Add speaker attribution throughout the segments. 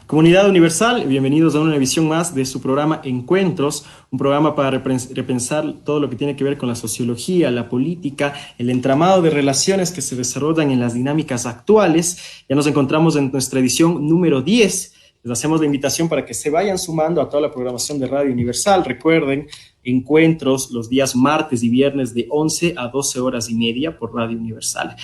Speaker 1: Comunidad Universal, bienvenidos a una edición más de su programa Encuentros, un programa para repensar todo lo que tiene que ver con la sociología, la política, el entramado de relaciones que se desarrollan en las dinámicas actuales. Ya nos encontramos en nuestra edición número 10. Les hacemos la invitación para que se vayan sumando a toda la programación de Radio Universal. Recuerden, encuentros los días martes y viernes de 11 a 12 horas y media por Radio Universal.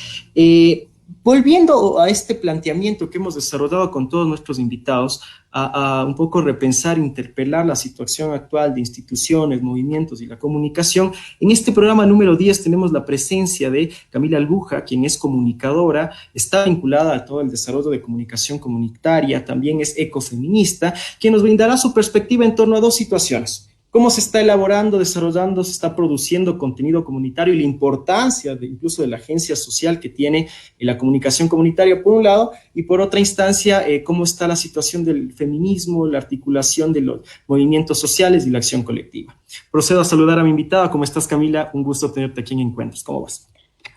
Speaker 1: Volviendo a este planteamiento que hemos desarrollado con todos nuestros invitados, a un poco repensar, interpelar la situación actual de instituciones, movimientos y la comunicación, en este programa número 10 tenemos la presencia de Camila Albuja, quien es comunicadora, está vinculada a todo el desarrollo de comunicación comunitaria, también es ecofeminista, quien nos brindará su perspectiva en torno a dos situaciones: cómo se está elaborando, desarrollando, se está produciendo contenido comunitario y la importancia incluso de la agencia social que tiene la comunicación comunitaria por un lado, y por otra instancia, cómo está la situación del feminismo, la articulación de los movimientos sociales y la acción colectiva. Procedo a saludar a mi invitada. ¿Cómo estás, Camila? Un gusto tenerte aquí en Encuentros. ¿Cómo vas?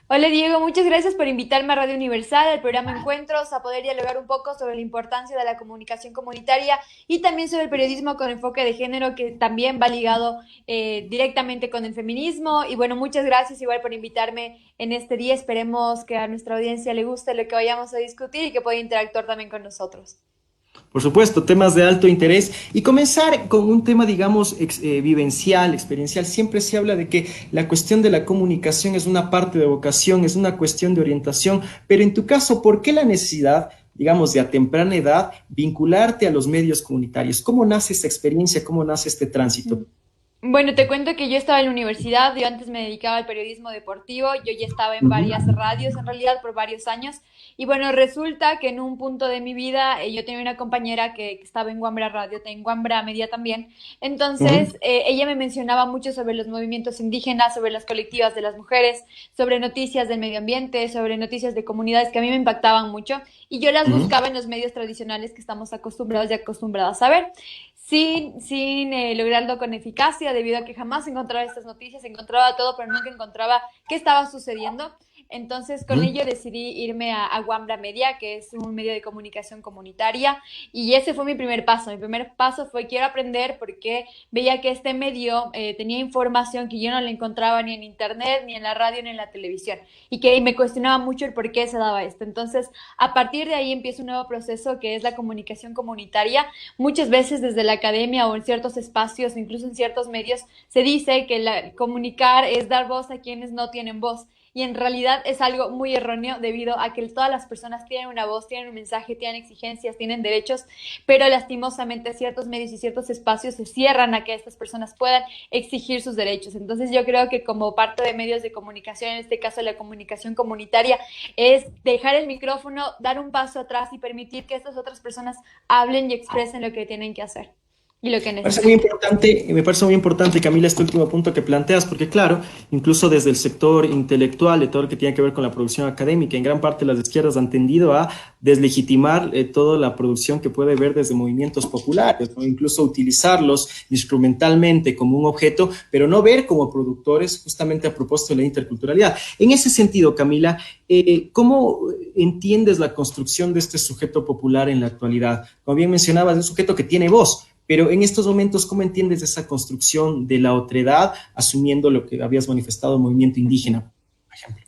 Speaker 2: Hola Diego, muchas gracias por invitarme a Radio Universal, al programa Encuentros, a poder dialogar un poco sobre la importancia de la comunicación comunitaria y también sobre el periodismo con enfoque de género, que también va ligado directamente con el feminismo. Y bueno, muchas gracias igual por invitarme en este día. Esperemos que a nuestra audiencia le guste lo que vayamos a discutir y que pueda interactuar también con nosotros.
Speaker 1: Por supuesto, temas de alto interés y comenzar con un tema, digamos, vivencial, experiencial. Siempre se habla de que la cuestión de la comunicación es una parte de vocación, es una cuestión de orientación, pero en tu caso, ¿por qué la necesidad, digamos, de a temprana edad, vincularte a los medios comunitarios? ¿Cómo nace esta experiencia? ¿Cómo nace este tránsito?
Speaker 2: Bueno, te cuento que yo estaba en la universidad, yo antes me dedicaba al periodismo deportivo, yo ya estaba en
Speaker 1: Ujú,
Speaker 2: varias radios en realidad por varios años y bueno, resulta que en un punto de mi vida yo tenía una compañera que estaba en Guambra Radio, en Guambra Media también,
Speaker 1: ujú,
Speaker 2: entonces ella me mencionaba mucho sobre los movimientos indígenas, sobre las colectivas de las mujeres, sobre noticias del medio ambiente, sobre noticias de comunidades que a mí me impactaban mucho y yo las
Speaker 1: ujú.
Speaker 2: buscaba en los medios tradicionales que estamos acostumbrados y acostumbradas a ver sin lograrlo con eficacia, debido a que jamás encontraba estas noticias, encontraba todo, pero nunca encontraba qué estaba sucediendo. Entonces, con
Speaker 1: Ujú.
Speaker 2: ello decidí irme a Wambra Media, que es un medio de comunicación comunitaria, y ese fue mi primer paso. Mi primer paso fue quiero aprender porque veía que este medio tenía información que yo no la encontraba ni en internet, ni en la radio, ni en la televisión, y que me cuestionaba mucho el por qué se daba esto. Entonces, a partir de ahí empieza un nuevo proceso que es la comunicación comunitaria. Muchas veces desde la academia o en ciertos espacios, incluso en ciertos medios, se dice que comunicar es dar voz a quienes no tienen voz. Y en realidad es algo muy erróneo debido a que todas las personas tienen una voz, tienen un mensaje, tienen exigencias, tienen derechos, pero lastimosamente ciertos medios y ciertos espacios se cierran a que estas personas puedan exigir sus derechos. Entonces yo creo que como parte de medios de comunicación, en este caso la comunicación comunitaria, es dejar el micrófono, dar un paso atrás y permitir que estas otras personas hablen y expresen lo que tienen que hacer y lo que necesitan.
Speaker 1: Me parece muy importante, Camila, este último punto que planteas, porque claro, incluso desde el sector intelectual, de todo lo que tiene que ver con la producción académica, en gran parte las izquierdas han tendido a deslegitimar toda la producción que puede ver desde movimientos populares, ¿no? Incluso utilizarlos instrumentalmente como un objeto, pero no ver como productores justamente a propósito de la interculturalidad. En ese sentido, Camila, ¿cómo entiendes la construcción de este sujeto popular en la actualidad? Como bien mencionabas, es un sujeto que tiene voz, pero en estos momentos, ¿cómo entiendes esa construcción de la otredad, asumiendo lo que habías manifestado, el movimiento indígena, por ejemplo?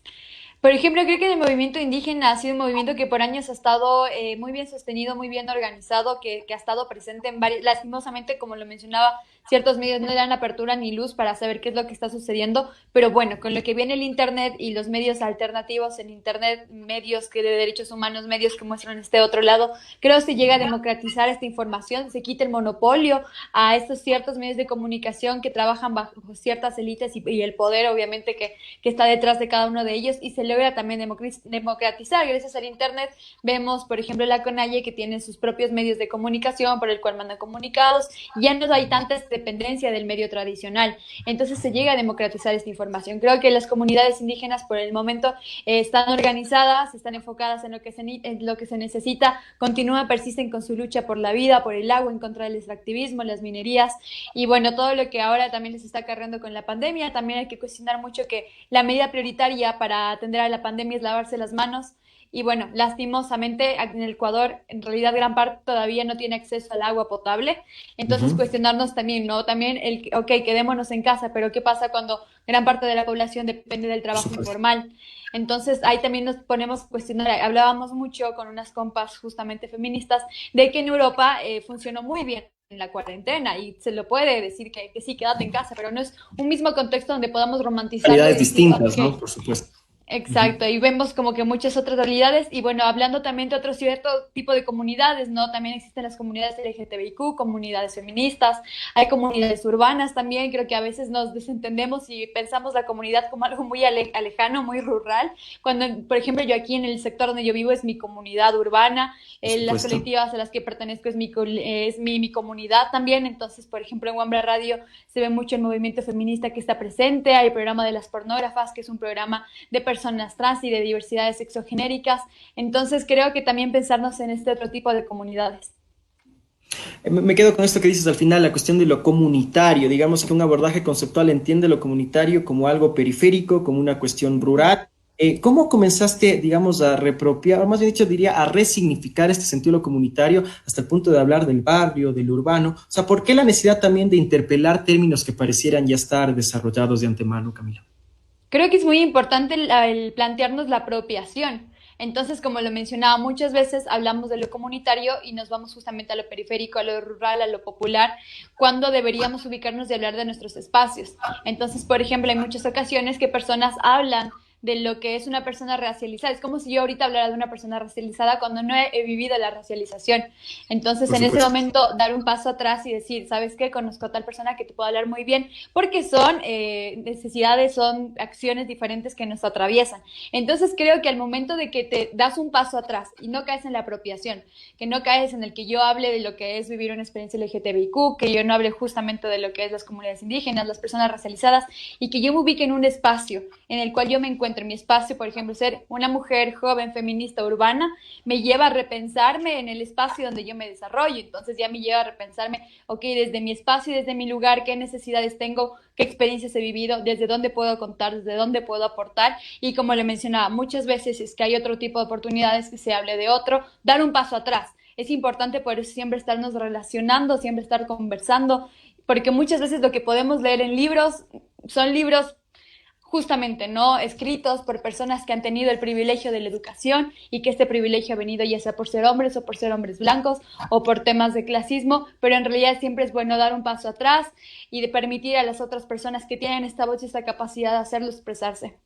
Speaker 2: Por ejemplo, creo que el movimiento indígena ha sido un movimiento que por años ha estado muy bien sostenido, muy bien organizado, que ha estado presente en varios, lastimosamente, como lo mencionaba, ciertos medios no le dan apertura ni luz para saber qué es lo que está sucediendo, pero bueno, con lo que viene el Internet y los medios alternativos en Internet, medios que de derechos humanos, medios que muestran este otro lado, creo que se llega a democratizar esta información, se quita el monopolio a estos ciertos medios de comunicación que trabajan bajo ciertas élites y el poder, obviamente, que está detrás de cada uno de ellos y se logra también democratizar. Gracias al Internet vemos, por ejemplo, la CONAIE que tiene sus propios medios de comunicación por el cual manda comunicados. Ya no hay tanta dependencia del medio tradicional. Entonces se llega a democratizar esta información. Creo que las comunidades indígenas por el momento están organizadas, están enfocadas en lo que se necesita, continúan, persisten con su lucha por la vida, por el agua, en contra del extractivismo, las minerías y bueno, todo lo que ahora también les está cargando con la pandemia. También hay que cuestionar mucho que la medida prioritaria para atender a la pandemia es lavarse las manos y bueno, lastimosamente en el Ecuador en realidad gran parte todavía no tiene acceso al agua potable, entonces
Speaker 1: Ujú,
Speaker 2: cuestionarnos también, ¿no? También ok, quedémonos en casa, pero ¿qué pasa cuando gran parte de la población depende del
Speaker 1: por
Speaker 2: trabajo
Speaker 1: supuesto.
Speaker 2: informal? Entonces ahí también nos ponemos a cuestionar, hablábamos mucho con unas compas justamente feministas de que en Europa funcionó muy bien en la cuarentena y se lo puede decir que sí, quédate en casa, pero no es un mismo contexto donde podamos romantizarlo y
Speaker 1: Realidades
Speaker 2: decir,
Speaker 1: distintas,
Speaker 2: ok,
Speaker 1: ¿no? Por supuesto. Ujú,
Speaker 2: exacto, y vemos como que muchas otras realidades y bueno, hablando también de otro cierto tipo de comunidades, ¿no? También existen las comunidades LGTBIQ, comunidades feministas, hay comunidades urbanas también, creo que a veces nos desentendemos y pensamos la comunidad como algo muy lejano, muy rural, cuando, por ejemplo, yo aquí en el sector donde yo vivo es mi comunidad urbana,
Speaker 1: por
Speaker 2: las
Speaker 1: supuesto.
Speaker 2: colectivas a las que pertenezco es mi comunidad también, entonces, por ejemplo, en Wambra Radio se ve mucho el movimiento feminista que está presente, hay el programa de las pornógrafas, que es un programa de personas trans y de diversidades sexogenéricas. Entonces creo que también pensarnos en este otro tipo de comunidades.
Speaker 1: Me quedo con esto que dices al final, la cuestión de lo comunitario. Digamos que un abordaje conceptual entiende lo comunitario como algo periférico, como una cuestión rural. ¿Cómo comenzaste, digamos, a reapropiar, o más bien dicho, diría, a resignificar este sentido de lo comunitario hasta el punto de hablar del barrio, del urbano? O sea, ¿por qué la necesidad también de interpelar términos que parecieran ya estar desarrollados de antemano, Camila?
Speaker 2: Creo que es muy importante el plantearnos la apropiación. Entonces, como lo mencionaba, muchas veces hablamos de lo comunitario y nos vamos justamente a lo periférico, a lo rural, a lo popular, cuando deberíamos ubicarnos y hablar de nuestros espacios. Entonces, por ejemplo, hay muchas ocasiones que personas hablan de lo que es una persona racializada. Es como si yo ahorita hablara de una persona racializada cuando no he vivido la racialización. Entonces,
Speaker 1: Por
Speaker 2: en ese
Speaker 1: supuesto.
Speaker 2: momento, dar un paso atrás y decir, ¿sabes qué? Conozco a tal persona que te puedo hablar muy bien, porque son necesidades, son acciones diferentes que nos atraviesan. Entonces, creo que al momento de que te das un paso atrás y no caes en la apropiación, que no caes en el que yo hable de lo que es vivir una experiencia LGTBIQ, que yo no hable justamente de lo que es las comunidades indígenas, las personas racializadas, y que yo me ubique en un espacio en el cual yo me encuentro en mi espacio, por ejemplo, ser una mujer joven, feminista, urbana, me lleva a repensarme en el espacio donde yo me desarrollo. Entonces ya me lleva a repensarme, ok, desde mi espacio y desde mi lugar, qué necesidades tengo, qué experiencias he vivido, desde dónde puedo contar, desde dónde puedo aportar. Y como le mencionaba, muchas veces es que hay otro tipo de oportunidades que se hable de otro, dar un paso atrás. Es importante por eso siempre estarnos relacionando, siempre estar conversando, porque muchas veces lo que podemos leer en libros son libros justamente no escritos por personas que han tenido el privilegio de la educación y que este privilegio ha venido ya sea por ser hombres o por ser hombres blancos o por temas de clasismo, pero en realidad siempre es bueno dar un paso atrás y de permitir a las otras personas que tienen esta voz y esta capacidad de hacerlo expresarse.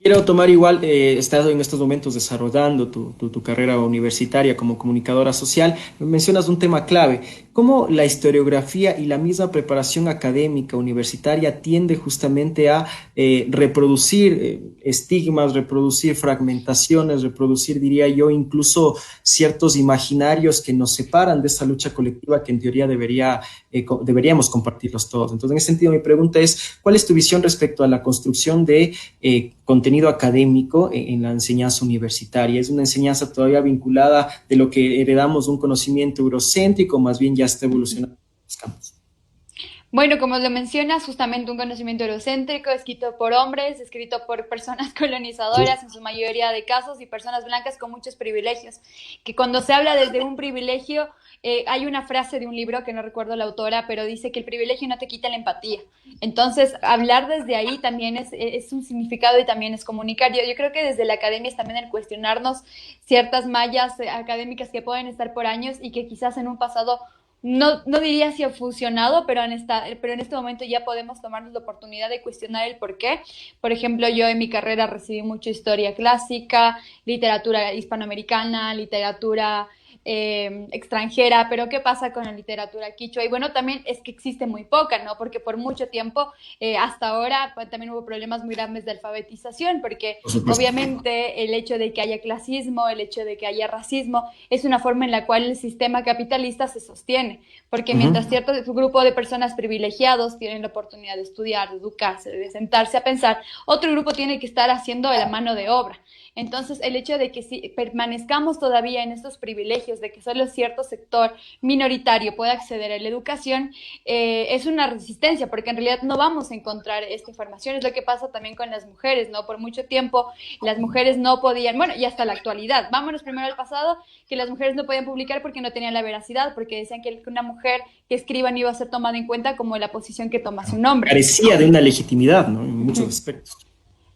Speaker 1: Quiero tomar igual, estás en estos momentos desarrollando tu carrera universitaria como comunicadora social. Mencionas un tema clave, cómo la historiografía y la misma preparación académica universitaria tiende justamente a reproducir estigmas, reproducir fragmentaciones, reproducir, diría yo, incluso ciertos imaginarios que nos separan de esa lucha colectiva que en teoría deberíamos compartirlos todos. Entonces, en ese sentido, mi pregunta es, ¿cuál es tu visión respecto a la construcción de contenido académico en la enseñanza universitaria? ¿Es una enseñanza todavía vinculada de lo que heredamos de un conocimiento eurocéntrico, más bien ya está evolucionando en los campos?
Speaker 2: Bueno, como lo mencionas, justamente un conocimiento eurocéntrico, escrito por hombres, escrito por personas colonizadoras, en su mayoría de casos, y personas blancas con muchos privilegios. Que cuando se habla desde un privilegio, hay una frase de un libro que no recuerdo la autora, pero dice que el privilegio no te quita la empatía. Entonces, hablar desde ahí también es un significado y también es comunicar. Yo creo que desde la academia es también el cuestionarnos ciertas mallas académicas que pueden estar por años y que quizás en un pasado no diría si ha funcionado, pero en este momento ya podemos tomarnos la oportunidad de cuestionar el por qué. Por ejemplo, yo en mi carrera recibí mucha historia clásica, literatura hispanoamericana, literatura extranjera, pero ¿qué pasa con la literatura quichua? Y bueno, también es que existe muy poca, ¿no? Porque por mucho tiempo, hasta ahora, pues, también hubo problemas muy grandes de alfabetización, porque
Speaker 1: Por supuesto.
Speaker 2: obviamente el hecho de que haya clasismo, el hecho de que haya racismo, es una forma en la cual el sistema capitalista se sostiene, porque
Speaker 1: Uh -huh.
Speaker 2: mientras cierto grupo de personas privilegiados tienen la oportunidad de estudiar, de educarse, de sentarse a pensar, otro grupo tiene que estar haciendo la mano de obra. Entonces, el hecho de que si permanezcamos todavía en estos privilegios privilegios, de que solo cierto sector minoritario puede acceder a la educación, es una resistencia, porque en realidad no vamos a encontrar esta información. Es lo que pasa también con las mujeres, ¿no? Por mucho tiempo las mujeres no podían, bueno, y hasta la actualidad. Vámonos primero al pasado, que las mujeres no podían publicar porque no tenían la veracidad, porque decían que una mujer que escriba no iba a ser tomada en cuenta como la posición que toma su nombre.
Speaker 1: Carecía de una legitimidad, ¿no? En muchos aspectos.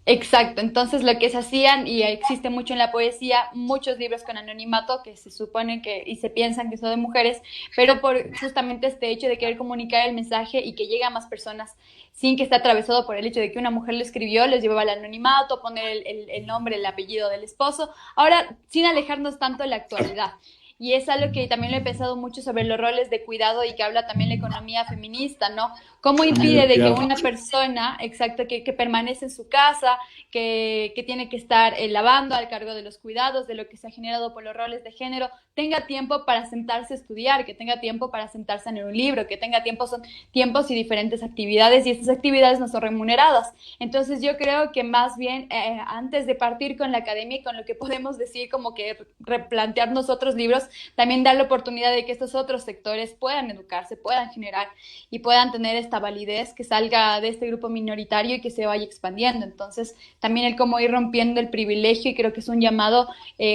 Speaker 2: Exacto, entonces lo que se hacían, y existe mucho en la poesía, muchos libros con anonimato que se suponen que y se piensan que son de mujeres, pero por justamente este hecho de querer comunicar el mensaje y que llegue a más personas sin que esté atravesado por el hecho de que una mujer lo escribió, les llevaba al anonimato, poner el nombre, el apellido del esposo. Ahora, sin alejarnos tanto de la actualidad. Y es algo que también lo he pensado mucho sobre los roles de cuidado y que habla también la economía feminista, ¿no? ¿Cómo impide de que una persona, exacto, que permanece en su casa, que tiene que estar lavando al cargo de los cuidados, de lo que se ha generado por los roles de género, tenga tiempo para sentarse a estudiar, que tenga tiempo para sentarse en un libro, que tenga tiempo, son tiempos y diferentes actividades, y estas actividades no son remuneradas? Entonces yo creo que más bien antes de partir con la academia y con lo que podemos decir, como que replantearnos otros libros, también dar la oportunidad de que estos otros sectores puedan educarse, puedan generar y puedan tener esta validez que salga de este grupo minoritario y que se vaya expandiendo. Entonces, también el cómo ir rompiendo el privilegio, y creo que es un llamado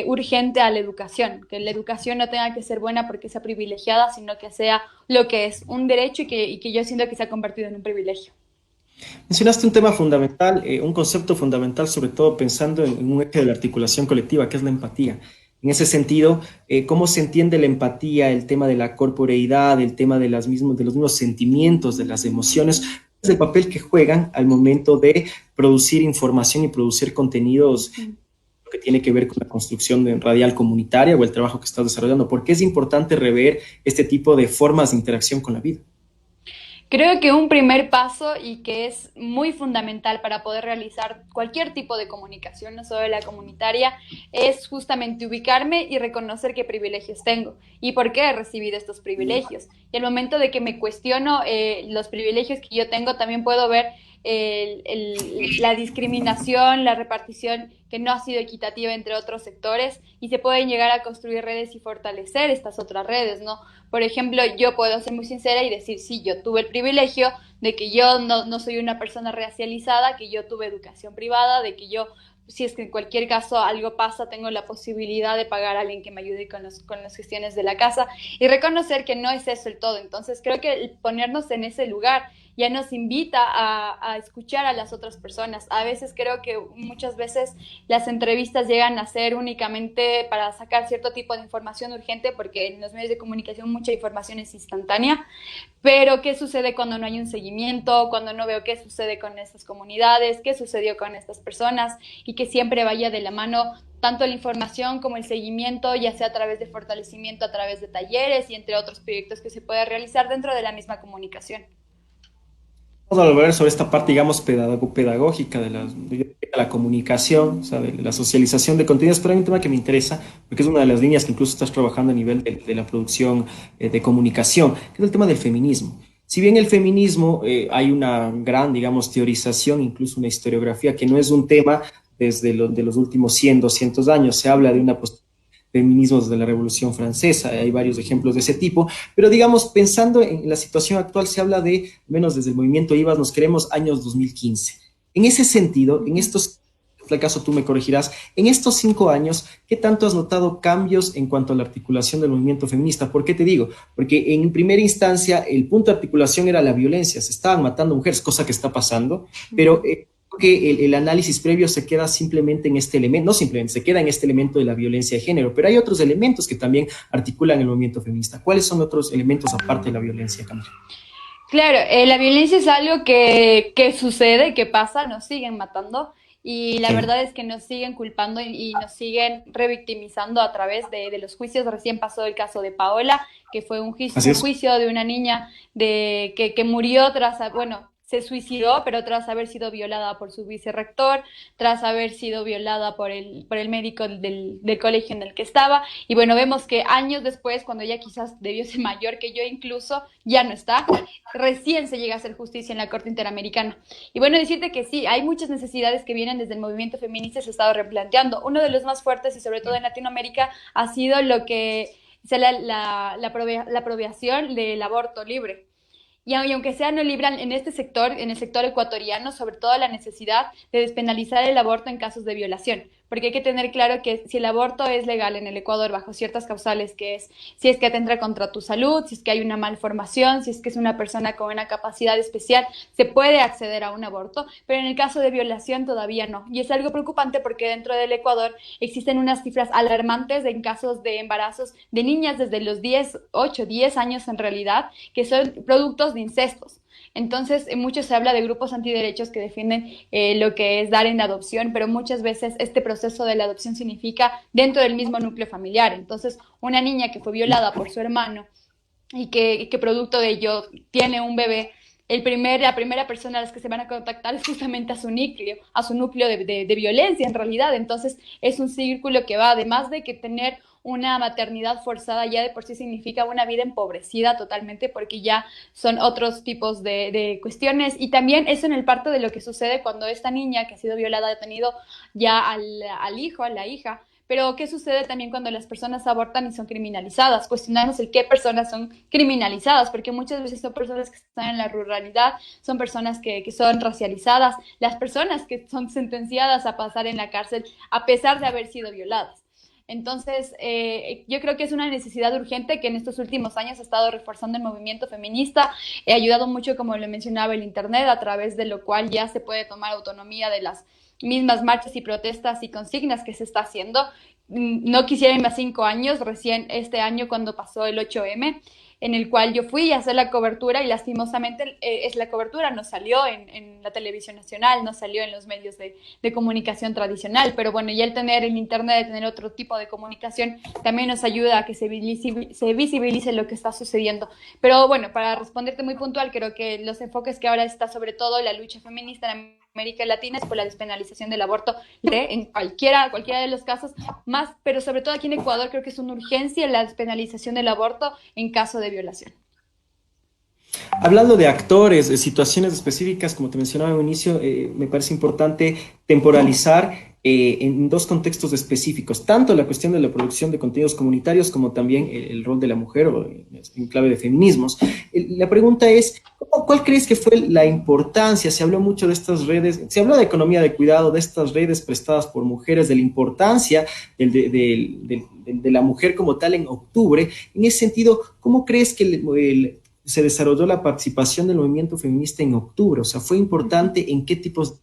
Speaker 2: urgente a la educación, que la educación no tenga que ser buena porque sea privilegiada, sino que sea lo que es un derecho y que yo siento que se ha convertido en un privilegio.
Speaker 1: Mencionaste un tema fundamental, un concepto fundamental, sobre todo pensando en un eje de la articulación colectiva, que es la empatía. En ese sentido, ¿cómo se entiende la empatía, el tema de la corporeidad, el tema de de los mismos sentimientos, de las emociones, es el papel que juegan al momento de producir información y producir contenidos que tiene que ver con la construcción radial comunitaria o el trabajo que estás desarrollando? ¿Por qué es importante rever este tipo de formas de interacción con la vida?
Speaker 2: Creo que un primer paso, y que es muy fundamental para poder realizar cualquier tipo de comunicación, no solo la comunitaria, es justamente ubicarme y reconocer qué privilegios tengo y por qué he recibido estos privilegios. Y al momento de que me cuestiono los privilegios que yo tengo, también puedo ver la discriminación, la repartición que no ha sido equitativa entre otros sectores, y se pueden llegar a construir redes y fortalecer estas otras redes, ¿no? Por ejemplo, yo puedo ser muy sincera y decir, sí, yo tuve el privilegio de que yo no soy una persona racializada, que yo tuve educación privada, de que yo, si es que en cualquier caso algo pasa, tengo la posibilidad de pagar a alguien que me ayude con las gestiones de la casa, y reconocer que no es eso el todo. Entonces creo que el ponernos en ese lugar ya nos invita a escuchar a las otras personas. A veces creo que muchas veces las entrevistas llegan a ser únicamente para sacar cierto tipo de información urgente, porque en los medios de comunicación mucha información es instantánea, pero ¿qué sucede cuando no hay un seguimiento? Cuando no veo qué sucede con estas comunidades, qué sucedió con estas personas, y que siempre vaya de la mano tanto la información como el seguimiento, ya sea a través de fortalecimiento, a través de talleres y entre otros proyectos que se pueda realizar dentro de la misma comunicación.
Speaker 1: Vamos a hablar sobre esta parte, digamos, pedagógica de la comunicación, o sea, de la socialización de contenidos, pero hay un tema que me interesa, porque es una de las líneas que incluso estás trabajando a nivel de la producción de comunicación, que es el tema del feminismo. Si bien el feminismo hay una gran, digamos, teorización, incluso una historiografía, que no es un tema de los últimos 100, 200 años, se habla de una feminismos de la Revolución Francesa, hay varios ejemplos de ese tipo, pero digamos, pensando en la situación actual, se habla de, menos desde el movimiento IVAS, nos queremos años 2015. En ese sentido, en estos, en el caso tú me corregirás, en estos 5 años, ¿qué tanto has notado cambios en cuanto a la articulación del movimiento feminista? ¿Por qué te digo? Porque en primera instancia el punto de articulación era la violencia, se estaban matando mujeres, cosa que está pasando, pero que el análisis previo se queda simplemente en este elemento, no simplemente, se queda en este elemento de la violencia de género, pero hay otros elementos que también articulan el movimiento feminista. ¿Cuáles son otros elementos aparte de la violencia, Camila?
Speaker 2: Claro, la violencia es algo que sucede, que pasa, nos siguen matando, y la
Speaker 1: Sí,
Speaker 2: verdad es que nos siguen culpando y nos siguen revictimizando a través de los juicios. Recién pasó el caso de Paola, que fue
Speaker 1: así
Speaker 2: un
Speaker 1: es.
Speaker 2: juicio de una niña que murió tras, bueno, se suicidó, pero tras haber sido violada por su vicerrector, tras haber sido violada por el médico del colegio en el que estaba. Y bueno, vemos que años después, cuando ella quizás debió ser mayor que yo incluso, ya no está, recién se llega a hacer justicia en la Corte Interamericana. Y bueno, decirte que sí, hay muchas necesidades que vienen desde el movimiento feminista y se ha estado replanteando. Uno de los más fuertes, y sobre todo en Latinoamérica, ha sido lo que sea la aprobación del aborto libre. Y aunque sea no libre en este sector, en el sector ecuatoriano, sobre todo la necesidad de despenalizar el aborto en casos de violación, porque hay que tener claro que si el aborto es legal en el Ecuador bajo ciertas causales, que es si es que atenta contra tu salud, si es que hay una malformación, si es que es una persona con una capacidad especial, se puede acceder a un aborto, pero en el caso de violación todavía no. Y es algo preocupante porque dentro del Ecuador existen unas cifras alarmantes en casos de embarazos de niñas desde los 8, 10 años en realidad, que son productos de incestos. Entonces, mucho se habla de grupos antiderechos que defienden lo que es dar en adopción, pero muchas veces este proceso de la adopción significa dentro del mismo núcleo familiar. Entonces, una niña que fue violada por su hermano y que producto de ello tiene un bebé, la primera persona a las que se van a contactar es justamente a su núcleo de violencia en realidad. Entonces, es un círculo que va, además de que tener una maternidad forzada ya de por sí significa una vida empobrecida totalmente porque ya son otros tipos de cuestiones y también eso en el parto de lo que sucede cuando esta niña que ha sido violada ha tenido ya al hijo, a la hija. Pero, ¿qué sucede también cuando las personas abortan y son criminalizadas? Cuestionarnos el qué personas son criminalizadas, porque muchas veces son personas que están en la ruralidad, son personas que son racializadas, las personas que son sentenciadas a pasar en la cárcel a pesar de haber sido violadas. Entonces, yo creo que es una necesidad urgente que en estos últimos años ha estado reforzando el movimiento feminista. Ha ayudado mucho, como le mencionaba, el Internet, a través de lo cual ya se puede tomar autonomía de las mismas marchas y protestas y consignas que se está haciendo. No quisiera irme a 5 años, recién este año cuando pasó el 8M, en el cual yo fui a hacer la cobertura y lastimosamente la cobertura no salió en la televisión nacional, no salió en los medios de comunicación tradicional, pero bueno, ya el tener el internet, tener otro tipo de comunicación también nos ayuda a que se visibilice lo que está sucediendo. Pero bueno, para responderte muy puntual, creo que los enfoques que ahora está sobre todo la lucha feminista en América Latina es por la despenalización del aborto en cualquiera de los casos, más, pero sobre todo aquí en Ecuador creo que es una urgencia la despenalización del aborto en caso de violación.
Speaker 1: Hablando de actores, de situaciones específicas, como te mencionaba al inicio, me parece importante temporalizar en dos contextos específicos, tanto la cuestión de la producción de contenidos comunitarios como también el rol de la mujer o en clave de feminismos. La pregunta es, ¿cuál crees que fue la importancia? Se habló mucho de estas redes, se habló de economía de cuidado, de estas redes prestadas por mujeres, de la importancia de la mujer como tal en octubre. En ese sentido, ¿cómo crees que se desarrolló la participación del movimiento feminista en octubre? O sea, ¿fue importante en qué tipos?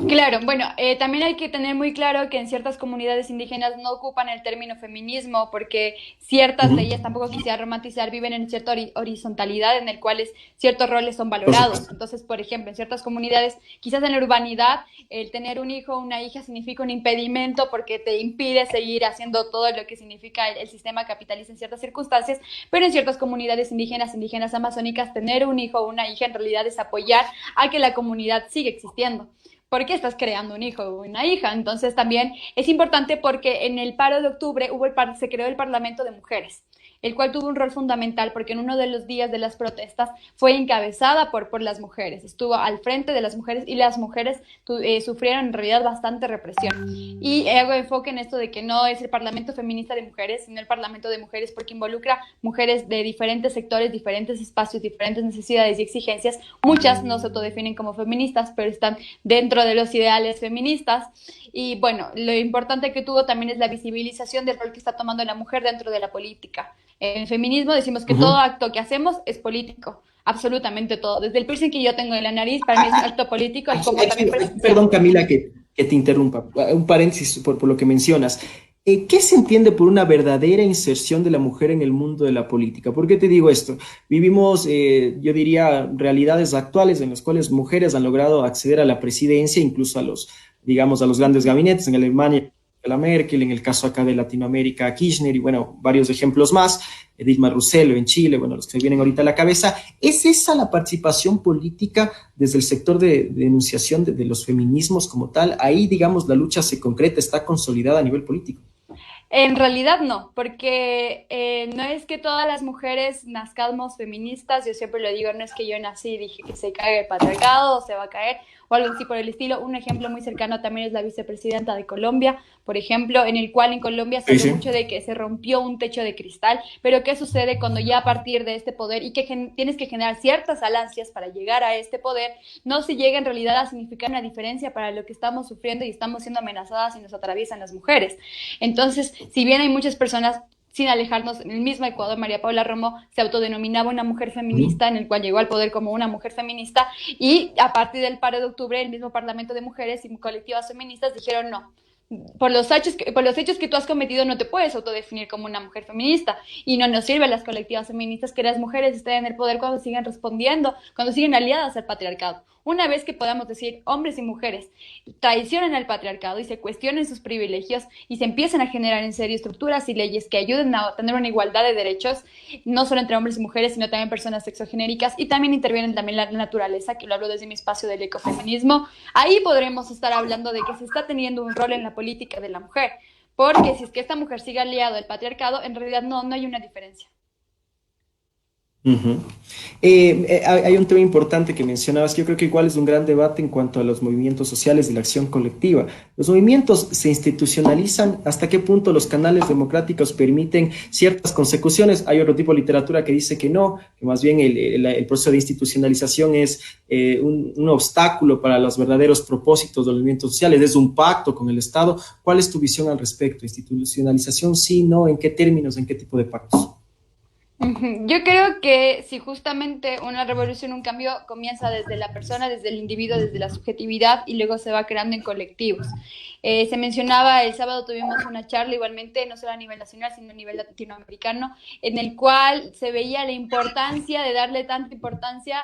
Speaker 2: Claro, bueno, también hay que tener muy claro que en ciertas comunidades indígenas no ocupan el término feminismo porque ciertas de ellas, tampoco quisiera romantizar, viven en cierta horizontalidad en el cual ciertos roles son valorados. Entonces, por ejemplo, en ciertas comunidades, quizás en la urbanidad, el tener un hijo o una hija significa un impedimento porque te impide seguir haciendo todo lo que significa el sistema capitalista en ciertas circunstancias, pero en ciertas comunidades indígenas amazónicas, tener un hijo o una hija en realidad es apoyar a que la comunidad siga existiendo. ¿Por qué estás creando un hijo o una hija? Entonces también es importante porque en el paro de octubre se creó el Parlamento de Mujeres, el cual tuvo un rol fundamental porque en uno de los días de las protestas fue encabezada por las mujeres, estuvo al frente de las mujeres y las mujeres sufrieron en realidad bastante represión. Y hago enfoque en esto de que no es el Parlamento Feminista de Mujeres, sino el Parlamento de Mujeres porque involucra mujeres de diferentes sectores, diferentes espacios, diferentes necesidades y exigencias. Muchas no se autodefinen como feministas, pero están dentro de los ideales feministas. Y bueno, lo importante que tuvo también es la visibilización del rol que está tomando la mujer dentro de la política. En feminismo decimos que todo acto que hacemos es político, absolutamente todo. Desde el piercing que yo tengo en la nariz, para mí es un acto político. Como también
Speaker 1: perdón, Camila, que te interrumpa. Un paréntesis por lo que mencionas. ¿Qué se entiende por una verdadera inserción de la mujer en el mundo de la política? ¿Por qué te digo esto? Vivimos, yo diría, realidades actuales en las cuales mujeres han logrado acceder a la presidencia, incluso a los, digamos, a los grandes gabinetes en Alemania, la Merkel, en el caso acá de Latinoamérica, Kirchner, y bueno, varios ejemplos más, Dilma Rousseff en Chile, bueno, los que vienen ahorita a la cabeza. ¿Es esa la participación política desde el sector de denunciación de los feminismos como tal? Ahí, digamos, la lucha se concreta, está consolidada a nivel político.
Speaker 2: En realidad no, porque no es que todas las mujeres nazcamos feministas, yo siempre lo digo, no es que yo nací y dije que se caiga el patriarcado o se va a caer o algo así por el estilo. Un ejemplo muy cercano también es la vicepresidenta de Colombia, por ejemplo, en el cual en Colombia se
Speaker 1: Sí,
Speaker 2: habló
Speaker 1: sí.
Speaker 2: mucho de que se rompió un techo de cristal, pero ¿qué sucede cuando ya a partir de este poder y que tienes que generar ciertas alancias para llegar a este poder, no se llega en realidad a significar una diferencia para lo que estamos sufriendo y estamos siendo amenazadas y nos atraviesan las mujeres? Entonces, si bien hay muchas personas, sin alejarnos, en el mismo Ecuador, María Paula Romo se autodenominaba una mujer
Speaker 1: Ujú.
Speaker 2: feminista, en el cual llegó al poder como una mujer feminista, y a partir del paro de octubre, el mismo Parlamento de Mujeres y colectivas feministas dijeron no. Por los hechos que tú has cometido no te puedes autodefinir como una mujer feminista y no nos sirven las colectivas feministas que las mujeres estén en el poder cuando siguen respondiendo, cuando siguen aliadas al patriarcado. Una vez que podamos decir hombres y mujeres traicionen al patriarcado y se cuestionen sus privilegios y se empiecen a generar en serio estructuras y leyes que ayuden a tener una igualdad de derechos, no solo entre hombres y mujeres, sino también personas sexogenéricas, y también intervienen también la naturaleza, que lo hablo desde mi espacio del ecofeminismo, ahí podremos estar hablando de que se está teniendo un rol en la política de la mujer, porque si es que esta mujer sigue aliado al patriarcado, en realidad no hay una diferencia.
Speaker 1: Ujú. Hay un tema importante que mencionabas, que yo creo que igual es un gran debate en cuanto a los movimientos sociales y la acción colectiva. Los movimientos se institucionalizan, hasta qué punto los canales democráticos permiten ciertas consecuciones. Hay otro tipo de literatura que dice que no, que más bien el proceso de institucionalización es un obstáculo para los verdaderos propósitos de los movimientos sociales, es un pacto con el Estado. ¿Cuál es tu visión al respecto? ¿Institucionalización sí, no? ¿En qué términos, en qué tipo de pactos?
Speaker 2: Yo creo que si justamente una revolución, un cambio comienza desde la persona, desde el individuo, desde la subjetividad y luego se va creando en colectivos. Se mencionaba, el sábado tuvimos una charla igualmente, no solo a nivel nacional, sino a nivel latinoamericano, en el cual se veía la importancia de darle tanta importancia,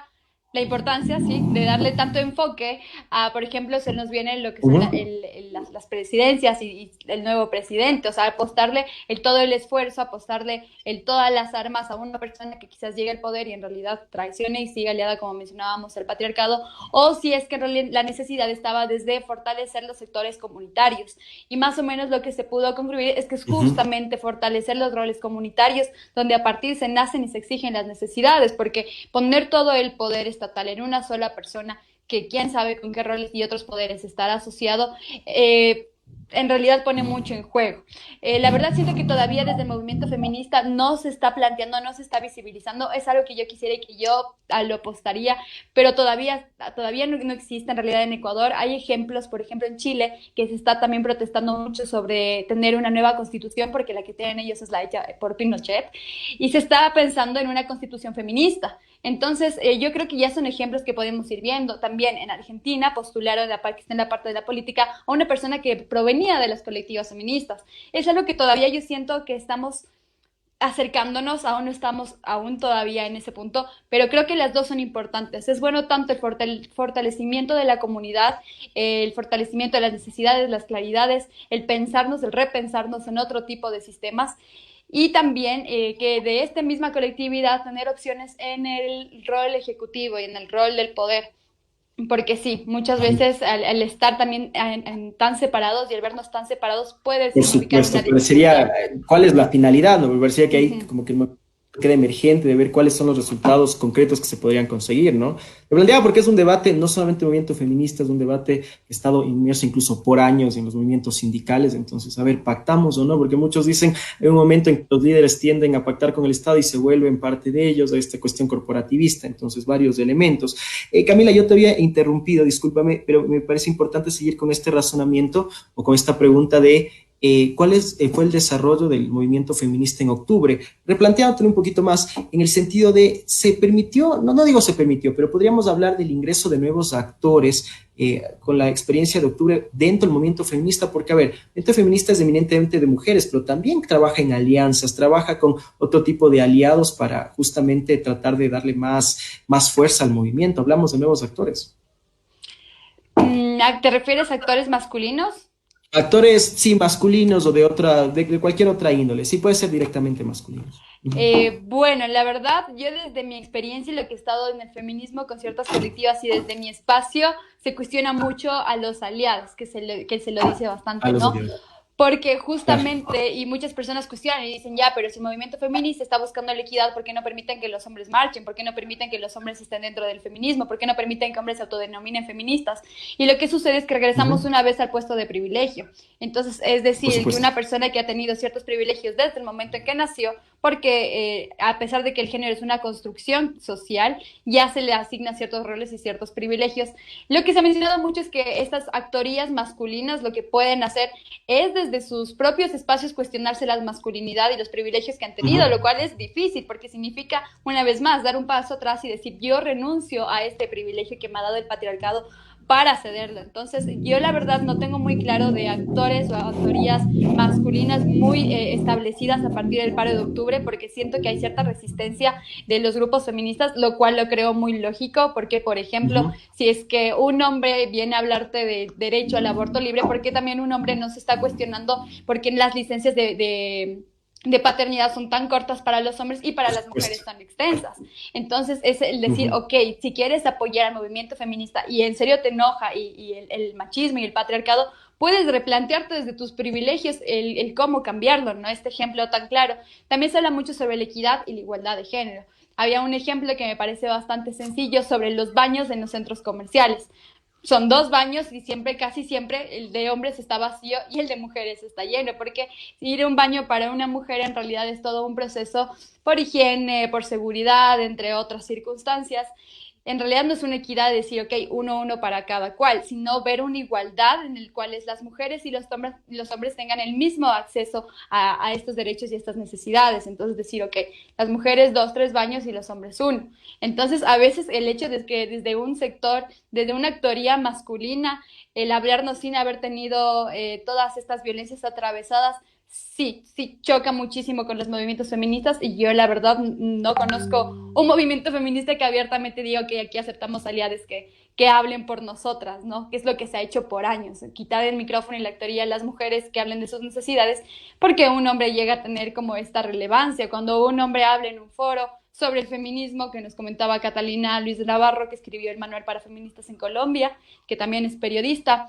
Speaker 2: la importancia, sí, de darle tanto enfoque a, por ejemplo, se nos viene lo que son
Speaker 1: Ujú.
Speaker 2: las presidencias y el nuevo presidente, o sea, apostarle todo el esfuerzo, apostarle todas las armas a una persona que quizás llegue al poder y en realidad traicione y siga aliada, como mencionábamos, al patriarcado, o si es que en realidad la necesidad estaba desde fortalecer los sectores comunitarios. Y más o menos lo que se pudo concluir es que es
Speaker 1: Ujú.
Speaker 2: justamente fortalecer los roles comunitarios, donde a partir se nacen y se exigen las necesidades, porque poner todo el poder estatal en una sola persona, que quién sabe con qué roles y otros poderes estará asociado, en realidad pone mucho en juego. La verdad siento que todavía desde el movimiento feminista no se está planteando, no se está visibilizando, es algo que yo quisiera y que yo lo apostaría, pero todavía no existe en realidad en Ecuador. Hay ejemplos, por ejemplo en Chile, que se está también protestando mucho sobre tener una nueva constitución, porque la que tienen ellos es la hecha por Pinochet, y se está pensando en una constitución feminista. Entonces, yo creo que ya son ejemplos que podemos ir viendo. También en Argentina postularon, que está en la parte de la política, a una persona que provenía de las colectivas feministas. Es algo que todavía yo siento que estamos acercándonos, aún no estamos aún todavía en ese punto, pero creo que las dos son importantes. Es bueno tanto el fortalecimiento de la comunidad, el fortalecimiento de las necesidades, las claridades, el pensarnos, el repensarnos en otro tipo de sistemas, y también que de esta misma colectividad tener opciones en el rol ejecutivo y en el rol del poder. Porque sí, muchas veces al estar también tan separados y al vernos tan separados puede
Speaker 1: Por
Speaker 2: significar una
Speaker 1: supuesto, pero sería,
Speaker 2: dificultad.
Speaker 1: ¿cuál es la finalidad? ¿No? Me parecía que ahí
Speaker 2: Ujú.
Speaker 1: como que queda emergente de ver cuáles son los resultados concretos que se podrían conseguir, ¿no? Lo planteaba porque es un debate, no solamente el movimiento feminista, es un debate que ha estado inmerso incluso por años en los movimientos sindicales, entonces, a ver, ¿pactamos o no? Porque muchos dicen, hay un momento en que los líderes tienden a pactar con el Estado y se vuelven parte de ellos, a esta cuestión corporativista, entonces, varios elementos. Camila, yo te había interrumpido, discúlpame, pero me parece importante seguir con este razonamiento o con esta pregunta de fue el desarrollo del movimiento feminista en octubre, replanteándolo un poquito más en el sentido de, se permitió, no digo se permitió, pero podríamos hablar del ingreso de nuevos actores con la experiencia de octubre dentro del movimiento feminista, porque, a ver, el movimiento feminista es eminentemente de mujeres, pero también trabaja en alianzas, trabaja con otro tipo de aliados para justamente tratar de darle más fuerza al movimiento. Hablamos de nuevos actores.
Speaker 2: ¿Te refieres a actores masculinos?
Speaker 1: Actores, sí, masculinos o de cualquier otra índole, sí puede ser directamente masculinos. Ujú.
Speaker 2: Bueno, la verdad, yo desde mi experiencia y lo que he estado en el feminismo con ciertas colectivas y desde mi espacio, se cuestiona mucho a los aliados, que se lo dice
Speaker 1: A
Speaker 2: bastante,
Speaker 1: los
Speaker 2: ¿no?
Speaker 1: aliados.
Speaker 2: porque
Speaker 1: Claro.
Speaker 2: justamente, y muchas personas cuestionan y dicen, ya, pero si el movimiento feminista está buscando la equidad, ¿por qué no permiten que los hombres marchen? ¿Por qué no permiten que los hombres estén dentro del feminismo? ¿Por qué no permiten que hombres se autodenominen feministas? Y lo que sucede es que regresamos
Speaker 1: Ujú.
Speaker 2: una vez al puesto de privilegio. Entonces, es
Speaker 1: Por
Speaker 2: decir, que
Speaker 1: supuesto.
Speaker 2: una persona que ha tenido ciertos privilegios desde el momento en que nació, porque a pesar de que el género es una construcción social, ya se le asigna ciertos roles y ciertos privilegios. Lo que se ha mencionado mucho es que estas actorías masculinas lo que pueden hacer es desde sus propios espacios cuestionarse la masculinidad y los privilegios que han tenido, lo
Speaker 1: Ujú.
Speaker 2: cual es difícil porque significa, una vez más, dar un paso atrás y decir, yo renuncio a este privilegio que me ha dado el patriarcado para cederlo. Entonces, yo la verdad no tengo muy claro de actores o actorías masculinas muy establecidas a partir del paro de octubre, porque siento que hay cierta resistencia de los grupos feministas, lo cual lo creo muy lógico, porque, por ejemplo,
Speaker 1: Ujú.
Speaker 2: si es que un hombre viene a hablarte de derecho al aborto libre, ¿por qué también un hombre no se está cuestionando por qué las licencias de paternidad son tan cortas para los hombres y para
Speaker 1: Por
Speaker 2: las
Speaker 1: supuesto.
Speaker 2: mujeres tan extensas? Entonces es el decir,
Speaker 1: Ujú.
Speaker 2: ok, si quieres apoyar al movimiento feminista y en serio te enoja y el machismo y el patriarcado, puedes replantearte desde tus privilegios el cómo cambiarlo, ¿no? Este ejemplo tan claro. También se habla mucho sobre la equidad y la igualdad de género. Había un ejemplo que me parece bastante sencillo sobre los baños en los centros comerciales. Son dos baños y siempre, casi siempre, el de hombres está vacío y el de mujeres está lleno, porque ir a un baño para una mujer en realidad es todo un proceso por higiene, por seguridad, entre otras circunstancias. En realidad no es una equidad decir, ok, uno para cada cual, sino ver una igualdad en el cual las mujeres y los hombres tengan el mismo acceso a estos derechos y estas necesidades. Entonces decir, ok, las mujeres dos, tres baños y los hombres uno. Entonces, a veces el hecho de que desde un sector, desde una actoría masculina, el hablarnos sin haber tenido todas estas violencias atravesadas, sí, sí choca muchísimo con los movimientos feministas y yo la verdad no conozco un movimiento feminista que abiertamente diga que aquí aceptamos aliados que hablen por nosotras, ¿no? Que es lo que se ha hecho por años, quitar el micrófono y la actoría a las mujeres que hablen de sus necesidades, porque un hombre llega a tener como esta relevancia. Cuando un hombre habla en un foro sobre el feminismo, que nos comentaba Catalina Luis Navarro, que escribió el Manual para Feministas en Colombia, que también es periodista,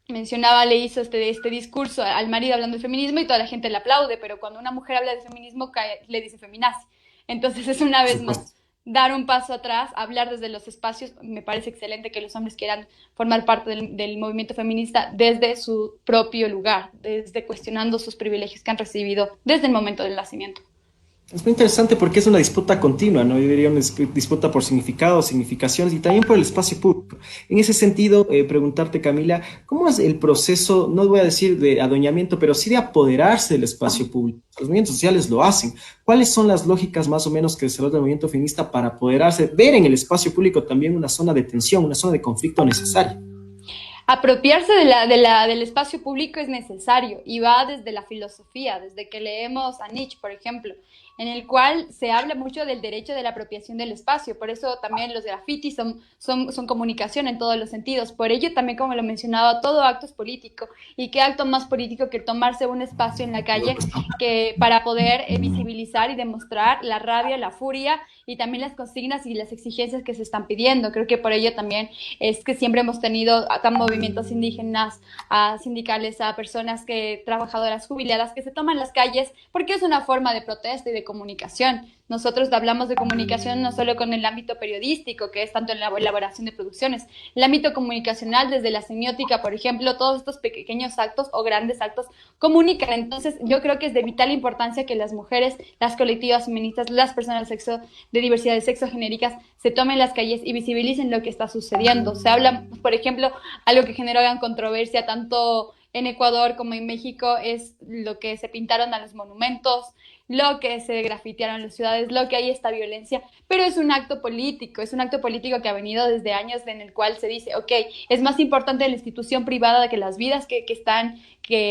Speaker 2: mencionaba, le hizo este discurso al marido hablando de feminismo y toda la gente le aplaude, pero cuando una mujer habla de feminismo le dice feminazi. Entonces es una
Speaker 1: Por
Speaker 2: vez más
Speaker 1: supuesto.
Speaker 2: dar un paso atrás, hablar desde los espacios. Me parece excelente que los hombres quieran formar parte del movimiento feminista desde su propio lugar, desde cuestionando sus privilegios que han recibido desde el momento del nacimiento.
Speaker 1: Es muy interesante porque es una disputa continua, ¿no? Yo diría una disputa por significados, significaciones y también por el espacio público. En ese sentido, preguntarte, Camila, ¿cómo es el proceso, no voy a decir de adueñamiento, pero sí de apoderarse del espacio público? Los movimientos sociales lo hacen. ¿Cuáles son las lógicas más o menos que desarrolla el movimiento feminista para apoderarse, ver en el espacio público también una zona de tensión, una zona de conflicto necesaria?
Speaker 2: Apropiarse del espacio público es necesario y va desde la filosofía, desde que leemos a Nietzsche, por ejemplo, en el cual se habla mucho del derecho de la apropiación del espacio. Por eso también los grafitis son comunicación en todos los sentidos. Por ello también, como lo mencionaba, todo acto es político. ¿Y qué acto más político que tomarse un espacio en la calle que para poder visibilizar y demostrar la rabia, la furia y también las consignas y las exigencias que se están pidiendo? Creo que por ello también es que siempre hemos tenido a movimientos indígenas, a sindicales, a personas trabajadoras jubiladas que se toman las calles porque es una forma de protesta y de comunicación. Nosotros hablamos de comunicación no solo con el ámbito periodístico, que es tanto en la elaboración de producciones, el ámbito comunicacional desde la semiótica, por ejemplo, todos estos pequeños actos o grandes actos comunican. Entonces, yo creo que es de vital importancia que las mujeres, las colectivas feministas, las personas de diversidad de sexo genéricas se tomen las calles y visibilicen lo que está sucediendo. Se habla, por ejemplo, algo que generó gran controversia tanto en Ecuador como en México es lo que se pintaron a los monumentos, lo que se grafitearon en las ciudades, lo que hay esta violencia, pero es un acto político que ha venido desde años en el cual se dice, ok, es más importante la institución privada que las vidas que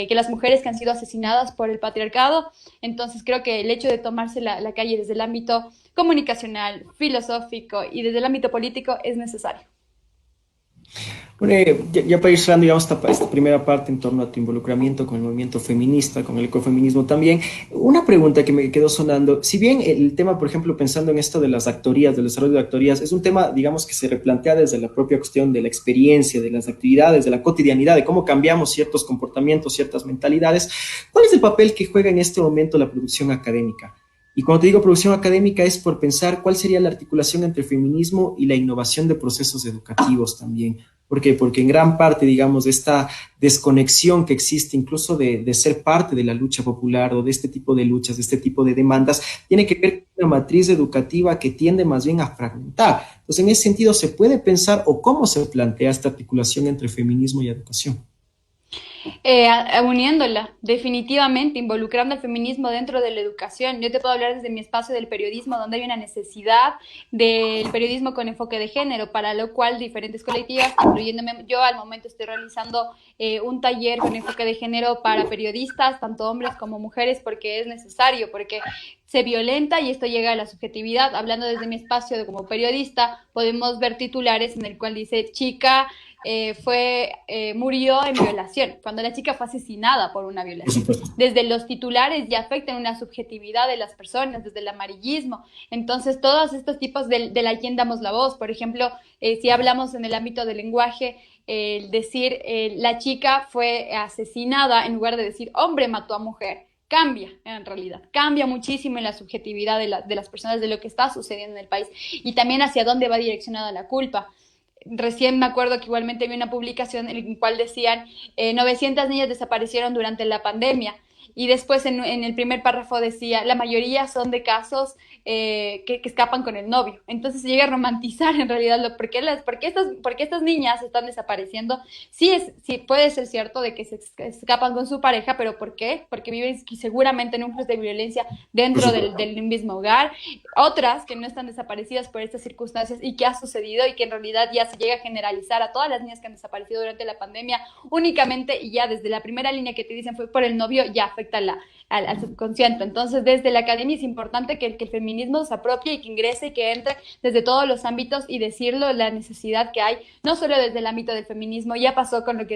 Speaker 2: las mujeres que han sido asesinadas por el patriarcado. Entonces creo que el hecho de tomarse la calle desde el ámbito comunicacional, filosófico y desde el ámbito político es necesario.
Speaker 1: Bueno, ya para ir cerrando, digamos, esta primera parte en torno a tu involucramiento con el movimiento feminista, con el ecofeminismo también, una pregunta que me quedó sonando, si bien el tema, por ejemplo, pensando en esto de las actorías, del desarrollo de actorías, es un tema, digamos, que se replantea desde la propia cuestión de la experiencia, de las actividades, de la cotidianidad, de cómo cambiamos ciertos comportamientos, ciertas mentalidades, ¿cuál es el papel que juega en este momento la producción académica? Y cuando te digo producción académica es por pensar cuál sería la articulación entre feminismo y la innovación de procesos educativos también. ¿Por qué? Porque en gran parte, digamos, de esta desconexión que existe incluso de ser parte de la lucha popular o de este tipo de luchas, de este tipo de demandas, tiene que ver con una matriz educativa que tiende más bien a fragmentar. Entonces, en ese sentido, ¿se puede pensar o cómo se plantea esta articulación entre feminismo y educación?
Speaker 2: Uniéndola, definitivamente, involucrando al feminismo dentro de la educación. Yo te puedo hablar desde mi espacio del periodismo, donde hay una necesidad del periodismo con enfoque de género, para lo cual diferentes colectivas, incluyéndome yo, al momento estoy realizando un taller con enfoque de género para periodistas, tanto hombres como mujeres, porque es necesario, porque se violenta y esto llega a la subjetividad. Hablando desde mi espacio como periodista, podemos ver titulares en el cual dice chica murió en violación, cuando la chica fue asesinada por una
Speaker 1: Por
Speaker 2: violación.
Speaker 1: supuesto.
Speaker 2: Desde los titulares ya afectan una subjetividad de las personas, desde el amarillismo. Entonces, todos estos tipos de la quien damos la voz, por ejemplo, si hablamos en el ámbito del lenguaje, decir la chica fue asesinada en lugar de decir hombre mató a mujer. Cambia, en realidad, cambia muchísimo en la subjetividad de las personas de lo que está sucediendo en el país y también hacia dónde va direccionada la culpa. Recién me acuerdo que igualmente vi una publicación en la cual decían 900 niñas desaparecieron durante la pandemia y después en el primer párrafo decía la mayoría son de casos que escapan con el novio. Entonces se llega a romantizar en realidad por qué estas niñas están desapareciendo. Sí puede ser cierto de que se escapan con su pareja, pero ¿por qué? Porque viven seguramente en núcleos de violencia
Speaker 1: Por
Speaker 2: dentro
Speaker 1: supuesto.
Speaker 2: del mismo hogar, otras que no están desaparecidas por estas circunstancias y que ha sucedido y que en realidad ya se llega a generalizar a todas las niñas que han desaparecido durante la pandemia únicamente y ya desde la primera línea que te dicen fue por el novio, ya afecta al subconsciente. Entonces, desde la academia es importante que el feminismo se apropie y que ingrese y que entre desde todos los ámbitos y decirlo, la necesidad que hay, no solo desde el ámbito del feminismo, ya pasó con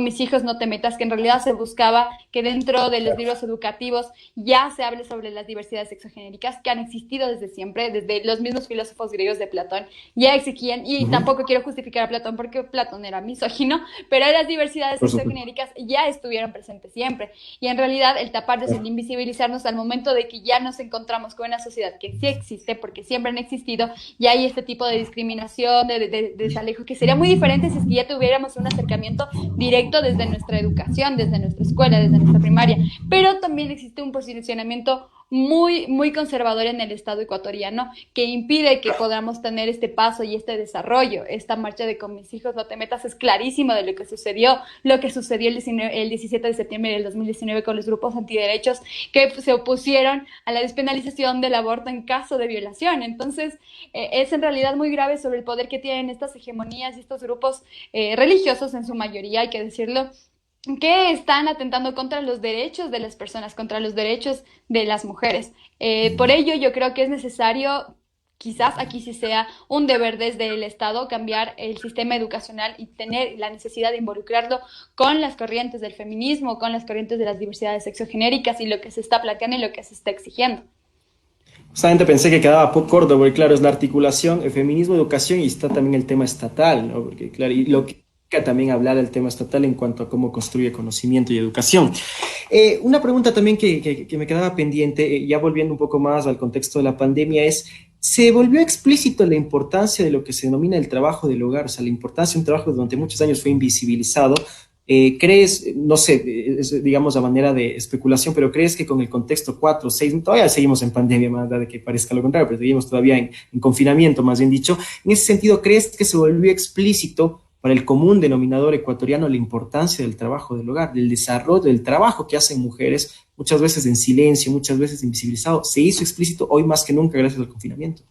Speaker 2: mis hijos no te metas, que en realidad se buscaba que dentro de los libros educativos ya se hable sobre las diversidades sexogenéricas que han existido desde siempre, desde los mismos filósofos griegos de Platón, ya exigían, y tampoco quiero justificar a Platón porque Platón era misógino, pero las diversidades
Speaker 1: Por supuesto.
Speaker 2: sexogenéricas ya estuvieron presentes siempre. Y en realidad el taparnos, el invisibilizarnos al momento de que ya nos encontramos con una sociedad que sí existe, porque siempre han existido, y hay este tipo de discriminación, de desalejo, que sería muy diferente si es que ya tuviéramos un acercamiento directo desde nuestra educación, desde nuestra escuela, desde nuestra primaria. Pero también existe un posicionamiento muy conservador en el Estado ecuatoriano que impide que podamos tener este paso y este desarrollo. Esta marcha de con mis hijos no te metas es clarísimo de lo que sucedió el 17 de septiembre del 2019 con los grupos antiderechos que se opusieron a la despenalización del aborto en caso de violación. Entonces, es en realidad muy grave sobre el poder que tienen estas hegemonías y estos grupos religiosos en su mayoría, hay que decirlo, que están atentando contra los derechos de las personas, contra los derechos de las mujeres. Por ello, yo creo que es necesario, quizás aquí sí sea un deber desde el Estado, cambiar el sistema educacional y tener la necesidad de involucrarlo con las corrientes del feminismo, con las corrientes de las diversidades sexogenéricas y lo que se está planteando y lo que se está exigiendo.
Speaker 1: Justamente pensé que quedaba poco corto, porque claro, es la articulación, el feminismo, educación y está también el tema estatal, ¿no? Porque claro, y lo que implica también hablar del tema estatal en cuanto a cómo construye conocimiento y educación. Una pregunta también que me quedaba pendiente, ya volviendo un poco más al contexto de la pandemia, es, ¿se volvió explícito la importancia de lo que se denomina el trabajo del hogar? O sea, la importancia de un trabajo que durante muchos años fue invisibilizado. ¿Crees, no sé, es, digamos a manera de especulación, pero crees que con el contexto 4, 6, todavía seguimos en pandemia, más allá de que parezca lo contrario, pero seguimos todavía en confinamiento, más bien dicho, en ese sentido, ¿crees que se volvió explícito para el común denominador ecuatoriano la importancia del trabajo del hogar, del desarrollo, del trabajo que hacen mujeres, muchas veces en silencio, muchas veces invisibilizado? Se hizo explícito hoy más que nunca gracias al confinamiento.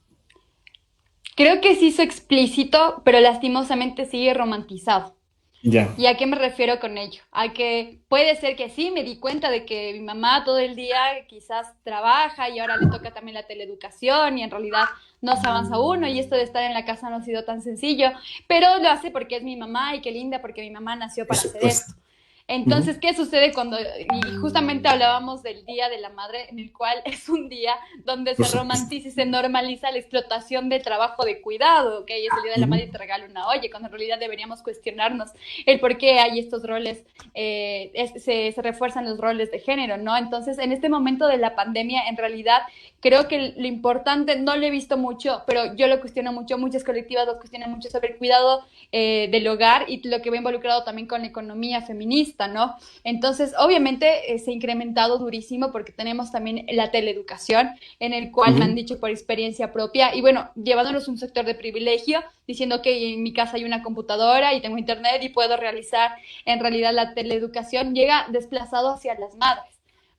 Speaker 2: Creo que se hizo explícito, pero lastimosamente sigue romantizado.
Speaker 1: Ya.
Speaker 2: ¿Y a qué me refiero con ello? A que puede ser que sí, me di cuenta de que mi mamá todo el día quizás trabaja y ahora le toca también la teleeducación y en realidad no se avanza uno y esto de estar en la casa no ha sido tan sencillo, pero lo hace porque es mi mamá y qué linda porque mi mamá nació
Speaker 1: Por
Speaker 2: para hacer esto.
Speaker 1: supuesto.
Speaker 2: Entonces,
Speaker 1: Ujú.
Speaker 2: ¿qué sucede cuando, y justamente hablábamos del Día de la Madre, en el cual es un día donde
Speaker 1: Por
Speaker 2: se
Speaker 1: supuesto.
Speaker 2: romantiza y se normaliza la explotación del trabajo de cuidado, ¿ok? Es el Día de la Madre y
Speaker 1: Ujú.
Speaker 2: te regalo una olla, cuando en realidad deberíamos cuestionarnos el por qué hay estos roles, se refuerzan los roles de género, ¿no? Entonces, en este momento de la pandemia, en realidad, creo que lo importante, no lo he visto mucho, pero yo lo cuestiono mucho, muchas colectivas lo cuestionan mucho sobre el cuidado del hogar y lo que va involucrado también con la economía feminista, ¿no? Entonces, obviamente se ha incrementado durísimo porque tenemos también la teleeducación, en el cual me han
Speaker 1: Ujú.
Speaker 2: dicho por experiencia propia, y bueno, llevándonos un sector de privilegio, diciendo que en mi casa hay una computadora y tengo internet y puedo realizar en realidad la teleeducación, llega desplazado hacia las madres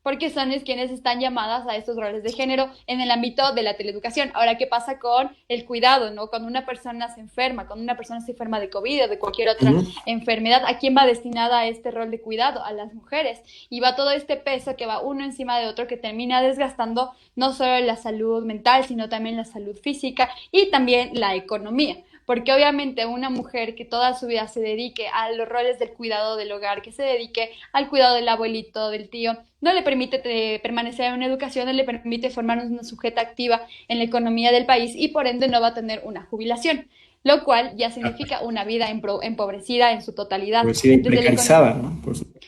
Speaker 2: porque son quienes están llamadas a estos roles de género en el ámbito de la teleeducación. Ahora, ¿qué pasa con el cuidado, no? Cuando una persona se enferma, cuando una persona se enferma de COVID o de cualquier otra
Speaker 1: Ujú.
Speaker 2: enfermedad, ¿a quién va destinada a este rol de cuidado? A las mujeres. Y va todo este peso que va uno encima de otro que termina desgastando no solo la salud mental, sino también la salud física y también la economía porque obviamente una mujer que toda su vida se dedique a los roles del cuidado del hogar, que se dedique al cuidado del abuelito, del tío, no le permite permanecer en una educación, no le permite formar una sujeta activa en la economía del país y por ende no va a tener una jubilación, lo cual ya significa una vida empobrecida en su totalidad.
Speaker 1: Pues sí,
Speaker 2: Desde la
Speaker 1: precarizada, ¿no? Por supuesto.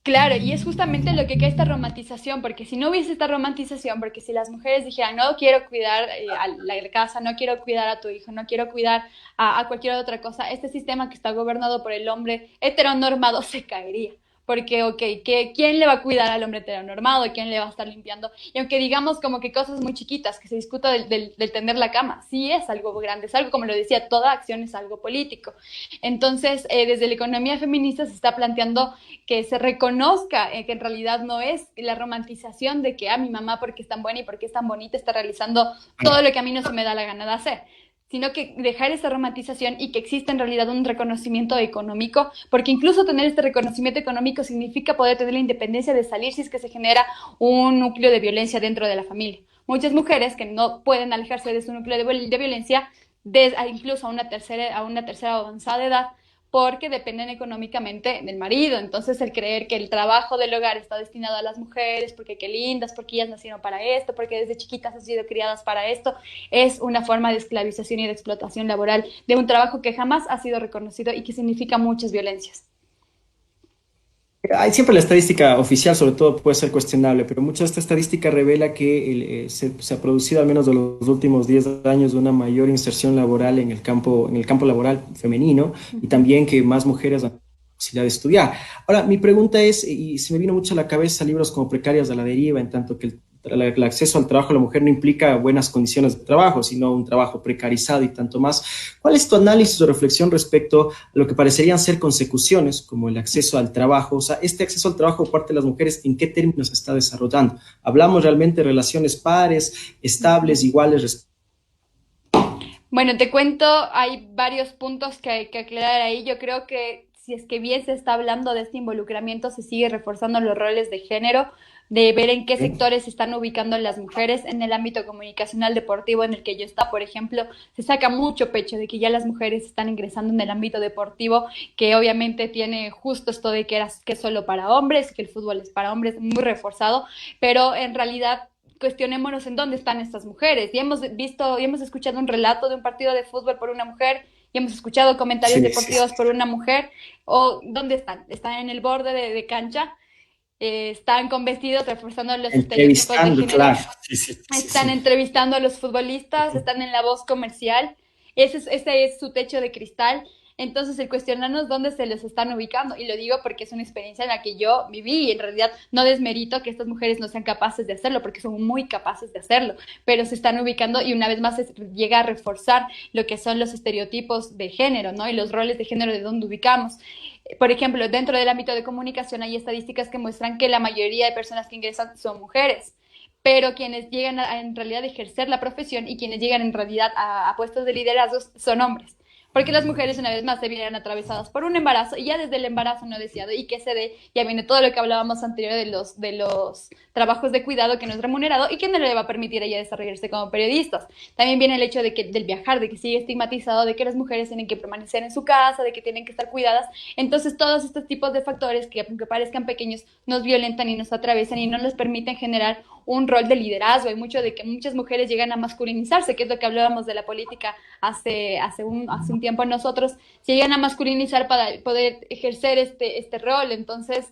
Speaker 2: Claro, y es justamente lo que queda esta romantización, porque si no hubiese esta romantización, porque si las mujeres dijeran, no quiero cuidar a la casa, no quiero cuidar a tu hijo, no quiero cuidar a cualquier otra cosa, este sistema que está gobernado por el hombre heteronormado se caería. Porque, ok, ¿quién le va a cuidar al hombre heteronormado? ¿Quién le va a estar limpiando? Y aunque digamos como que cosas muy chiquitas, que se discuta del tender la cama, sí es algo grande, es algo, como lo decía, toda acción es algo político. Entonces, desde la economía feminista se está planteando que se reconozca que en realidad no es la romantización de que mi mamá porque es tan buena y porque es tan bonita está realizando todo lo que a mí no se me da la gana de hacer, sino que dejar esa romantización y que exista en realidad un reconocimiento económico, porque incluso tener este reconocimiento económico significa poder tener la independencia de salir si es que se genera un núcleo de violencia dentro de la familia. Muchas mujeres que no pueden alejarse de su núcleo de violencia, incluso a una tercera avanzada edad, porque dependen económicamente del marido. Entonces, el creer que el trabajo del hogar está destinado a las mujeres, porque qué lindas, porque ellas nacieron para esto, porque desde chiquitas han sido criadas para esto, es una forma de esclavización y de explotación laboral de un trabajo que jamás ha sido reconocido y que significa muchas violencias.
Speaker 1: Hay siempre la estadística oficial, sobre todo, puede ser cuestionable, pero mucha de esta estadística revela que se ha producido, al menos de los últimos 10 años, una mayor inserción laboral en el campo laboral femenino
Speaker 2: Uh
Speaker 1: y
Speaker 2: -huh.
Speaker 1: también que más mujeres han tenido la posibilidad de estudiar. Ahora, mi pregunta es, y se me vino mucho a la cabeza libros como Precarias a la deriva, en tanto que el acceso al trabajo de la mujer no implica buenas condiciones de trabajo, sino un trabajo precarizado y tanto más. ¿Cuál es tu análisis o reflexión respecto a lo que parecerían ser consecuciones, como el acceso al trabajo? O sea, este acceso al trabajo por parte de las mujeres, ¿en qué términos se está desarrollando? ¿Hablamos realmente de relaciones pares,
Speaker 2: Uh
Speaker 1: estables,
Speaker 2: -huh.
Speaker 1: iguales?
Speaker 2: Bueno, te cuento, hay varios puntos que hay que aclarar ahí. Yo creo que si es que bien se está hablando de este involucramiento, se sigue reforzando los roles de género, de ver en qué sectores se están ubicando las mujeres en el ámbito comunicacional deportivo en el que yo está, por ejemplo, se saca mucho pecho de que ya las mujeres están ingresando en el ámbito deportivo, que obviamente tiene justo esto de que es solo para hombres, que el fútbol es para hombres, muy reforzado, pero en realidad cuestionémonos en dónde están estas mujeres. Y hemos visto, y hemos escuchado un relato de un partido de fútbol por una mujer, y hemos escuchado comentarios
Speaker 1: Sí, sí,
Speaker 2: deportivos
Speaker 1: sí.
Speaker 2: por una mujer, o ¿dónde están? ¿Están en el borde de cancha? ¿Están con vestidos reforzando los estereotipos de
Speaker 1: Entrevistando,
Speaker 2: género?
Speaker 1: claro. Sí, sí, sí,
Speaker 2: ¿Están
Speaker 1: sí.
Speaker 2: entrevistando a los futbolistas? ¿Están en la voz comercial? Ese es su techo de cristal. Entonces, el cuestionarnos dónde se les están ubicando, y lo digo porque es una experiencia en la que yo viví y en realidad no desmerito que estas mujeres no sean capaces de hacerlo, porque son muy capaces de hacerlo, pero se están ubicando y una vez más se llega a reforzar lo que son los estereotipos de género, ¿no? Y los roles de género de dónde ubicamos. Por ejemplo, dentro del ámbito de comunicación hay estadísticas que muestran que la mayoría de personas que ingresan son mujeres, pero quienes llegan en realidad a ejercer la profesión y quienes llegan en realidad a puestos de liderazgo son hombres. porque las mujeres una vez más se vienen atravesadas por un embarazo y ya desde el embarazo no deseado y que se dé, ya viene todo lo que hablábamos anterior de los trabajos de cuidado que no es remunerado y que no le va a permitir a ella desarrollarse como periodistas. También viene el hecho de que del viajar, de que sigue estigmatizado, de que las mujeres tienen que permanecer en su casa, de que tienen que estar cuidadas. Entonces todos estos tipos de factores que aunque parezcan pequeños nos violentan y nos atraviesan y no les permiten generar un rol de liderazgo. Hay mucho de que muchas mujeres llegan a masculinizarse, que es lo que hablábamos de la política hace un tiempo nosotros, se llegan a masculinizar para poder ejercer este rol. Entonces,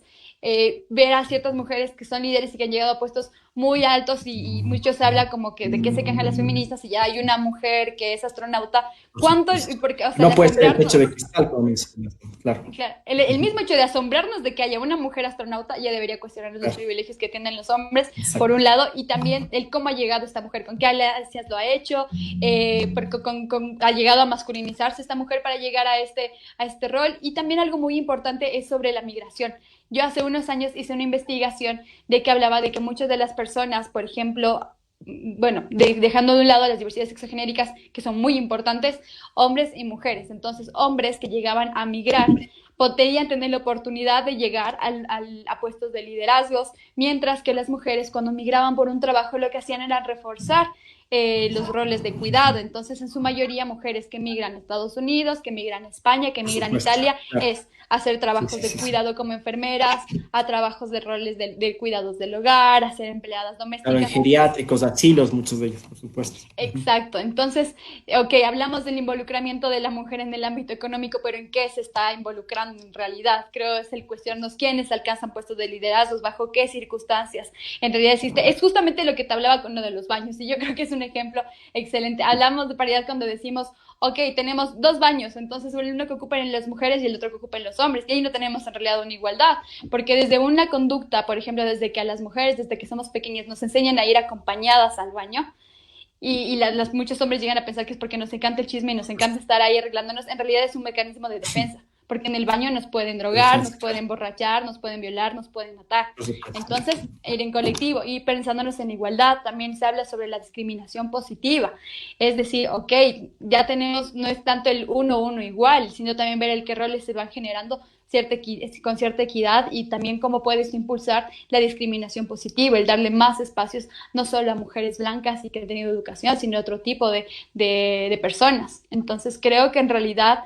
Speaker 2: ver a ciertas mujeres que son líderes y que han llegado a puestos muy altos y mucho se habla como que de qué se quejan las feministas y ya hay una mujer que es astronauta.
Speaker 1: Por
Speaker 2: ¿Cuánto?
Speaker 1: supuesto.
Speaker 2: Porque, o sea,
Speaker 1: No
Speaker 2: el
Speaker 1: puede ser el techo
Speaker 2: asombrarnos,
Speaker 1: de cristal, como mencionas, claro.
Speaker 2: claro, el mismo hecho de asombrarnos de que haya una mujer astronauta ya debería cuestionar los
Speaker 1: Claro,
Speaker 2: privilegios que tienen los hombres, por
Speaker 1: exacto.
Speaker 2: un lado, y también el cómo ha llegado esta mujer, con qué alianzas lo ha hecho, porque ha llegado a masculinizarse esta mujer para llegar a este rol. Y también algo muy importante es sobre la migración. Yo hace unos años hice una investigación de que hablaba de que muchas de las personas, por ejemplo, bueno, dejando de un lado las diversidades sexogenéricas, que son muy importantes, hombres y mujeres. Entonces, hombres que llegaban a migrar podían tener la oportunidad de llegar a puestos de liderazgos, mientras que las mujeres cuando migraban por un trabajo lo que hacían era reforzar los roles de cuidado. Entonces, en su mayoría, mujeres que migran a Estados Unidos, que migran a España, que
Speaker 1: Por
Speaker 2: migran a
Speaker 1: supuesto.
Speaker 2: Italia,
Speaker 1: Claro.
Speaker 2: es hacer
Speaker 1: Sí,
Speaker 2: trabajos
Speaker 1: sí,
Speaker 2: de
Speaker 1: sí, sí.
Speaker 2: cuidado como enfermeras, a trabajos de roles de cuidados del hogar, a ser empleadas
Speaker 1: Claro, en
Speaker 2: domésticas.
Speaker 1: geriátricos, asilos, muchos de ellos, por supuesto. Ujú.
Speaker 2: Exacto. Entonces, ok, hablamos del involucramiento de la mujer en el ámbito económico, pero ¿en qué se está involucrando en realidad? Creo es el cuestionarnos quiénes alcanzan puestos de liderazgos, bajo qué circunstancias. En realidad existe, es justamente lo que te hablaba con lo de los baños, y yo creo que es un ejemplo excelente. Hablamos de paridad cuando decimos, ok, tenemos dos baños, entonces uno que ocupen las mujeres y el otro que ocupen los hombres, y ahí no tenemos en realidad una igualdad, porque desde una conducta, por ejemplo, desde que a las mujeres, desde que somos pequeñas, nos enseñan a ir acompañadas al baño, muchos hombres llegan a pensar que es porque nos encanta el chisme y nos encanta estar ahí arreglándonos. En realidad es un mecanismo de defensa, porque en el baño nos pueden drogar, nos
Speaker 1: Defensa,
Speaker 2: pueden
Speaker 1: claro,
Speaker 2: emborrachar, nos pueden violar, nos pueden matar.
Speaker 1: por supuesto.
Speaker 2: Entonces, ir en colectivo y pensándonos en igualdad, también se habla sobre la discriminación positiva. Es decir, ok, ya tenemos, no es tanto el uno igual, sino también ver el qué roles se van generando con cierta equidad y también cómo puedes impulsar la discriminación positiva, el darle más espacios no solo a mujeres blancas y que han tenido educación, sino a otro tipo de personas. Entonces creo que en realidad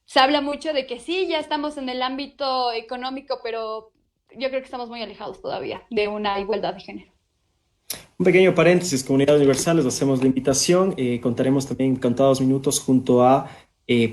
Speaker 2: se habla mucho de que sí, ya estamos en el ámbito económico, pero yo creo que estamos muy alejados todavía de una igualdad de género.
Speaker 1: Un pequeño paréntesis, comunidad universal, les hacemos la invitación. Contaremos también contados minutos junto a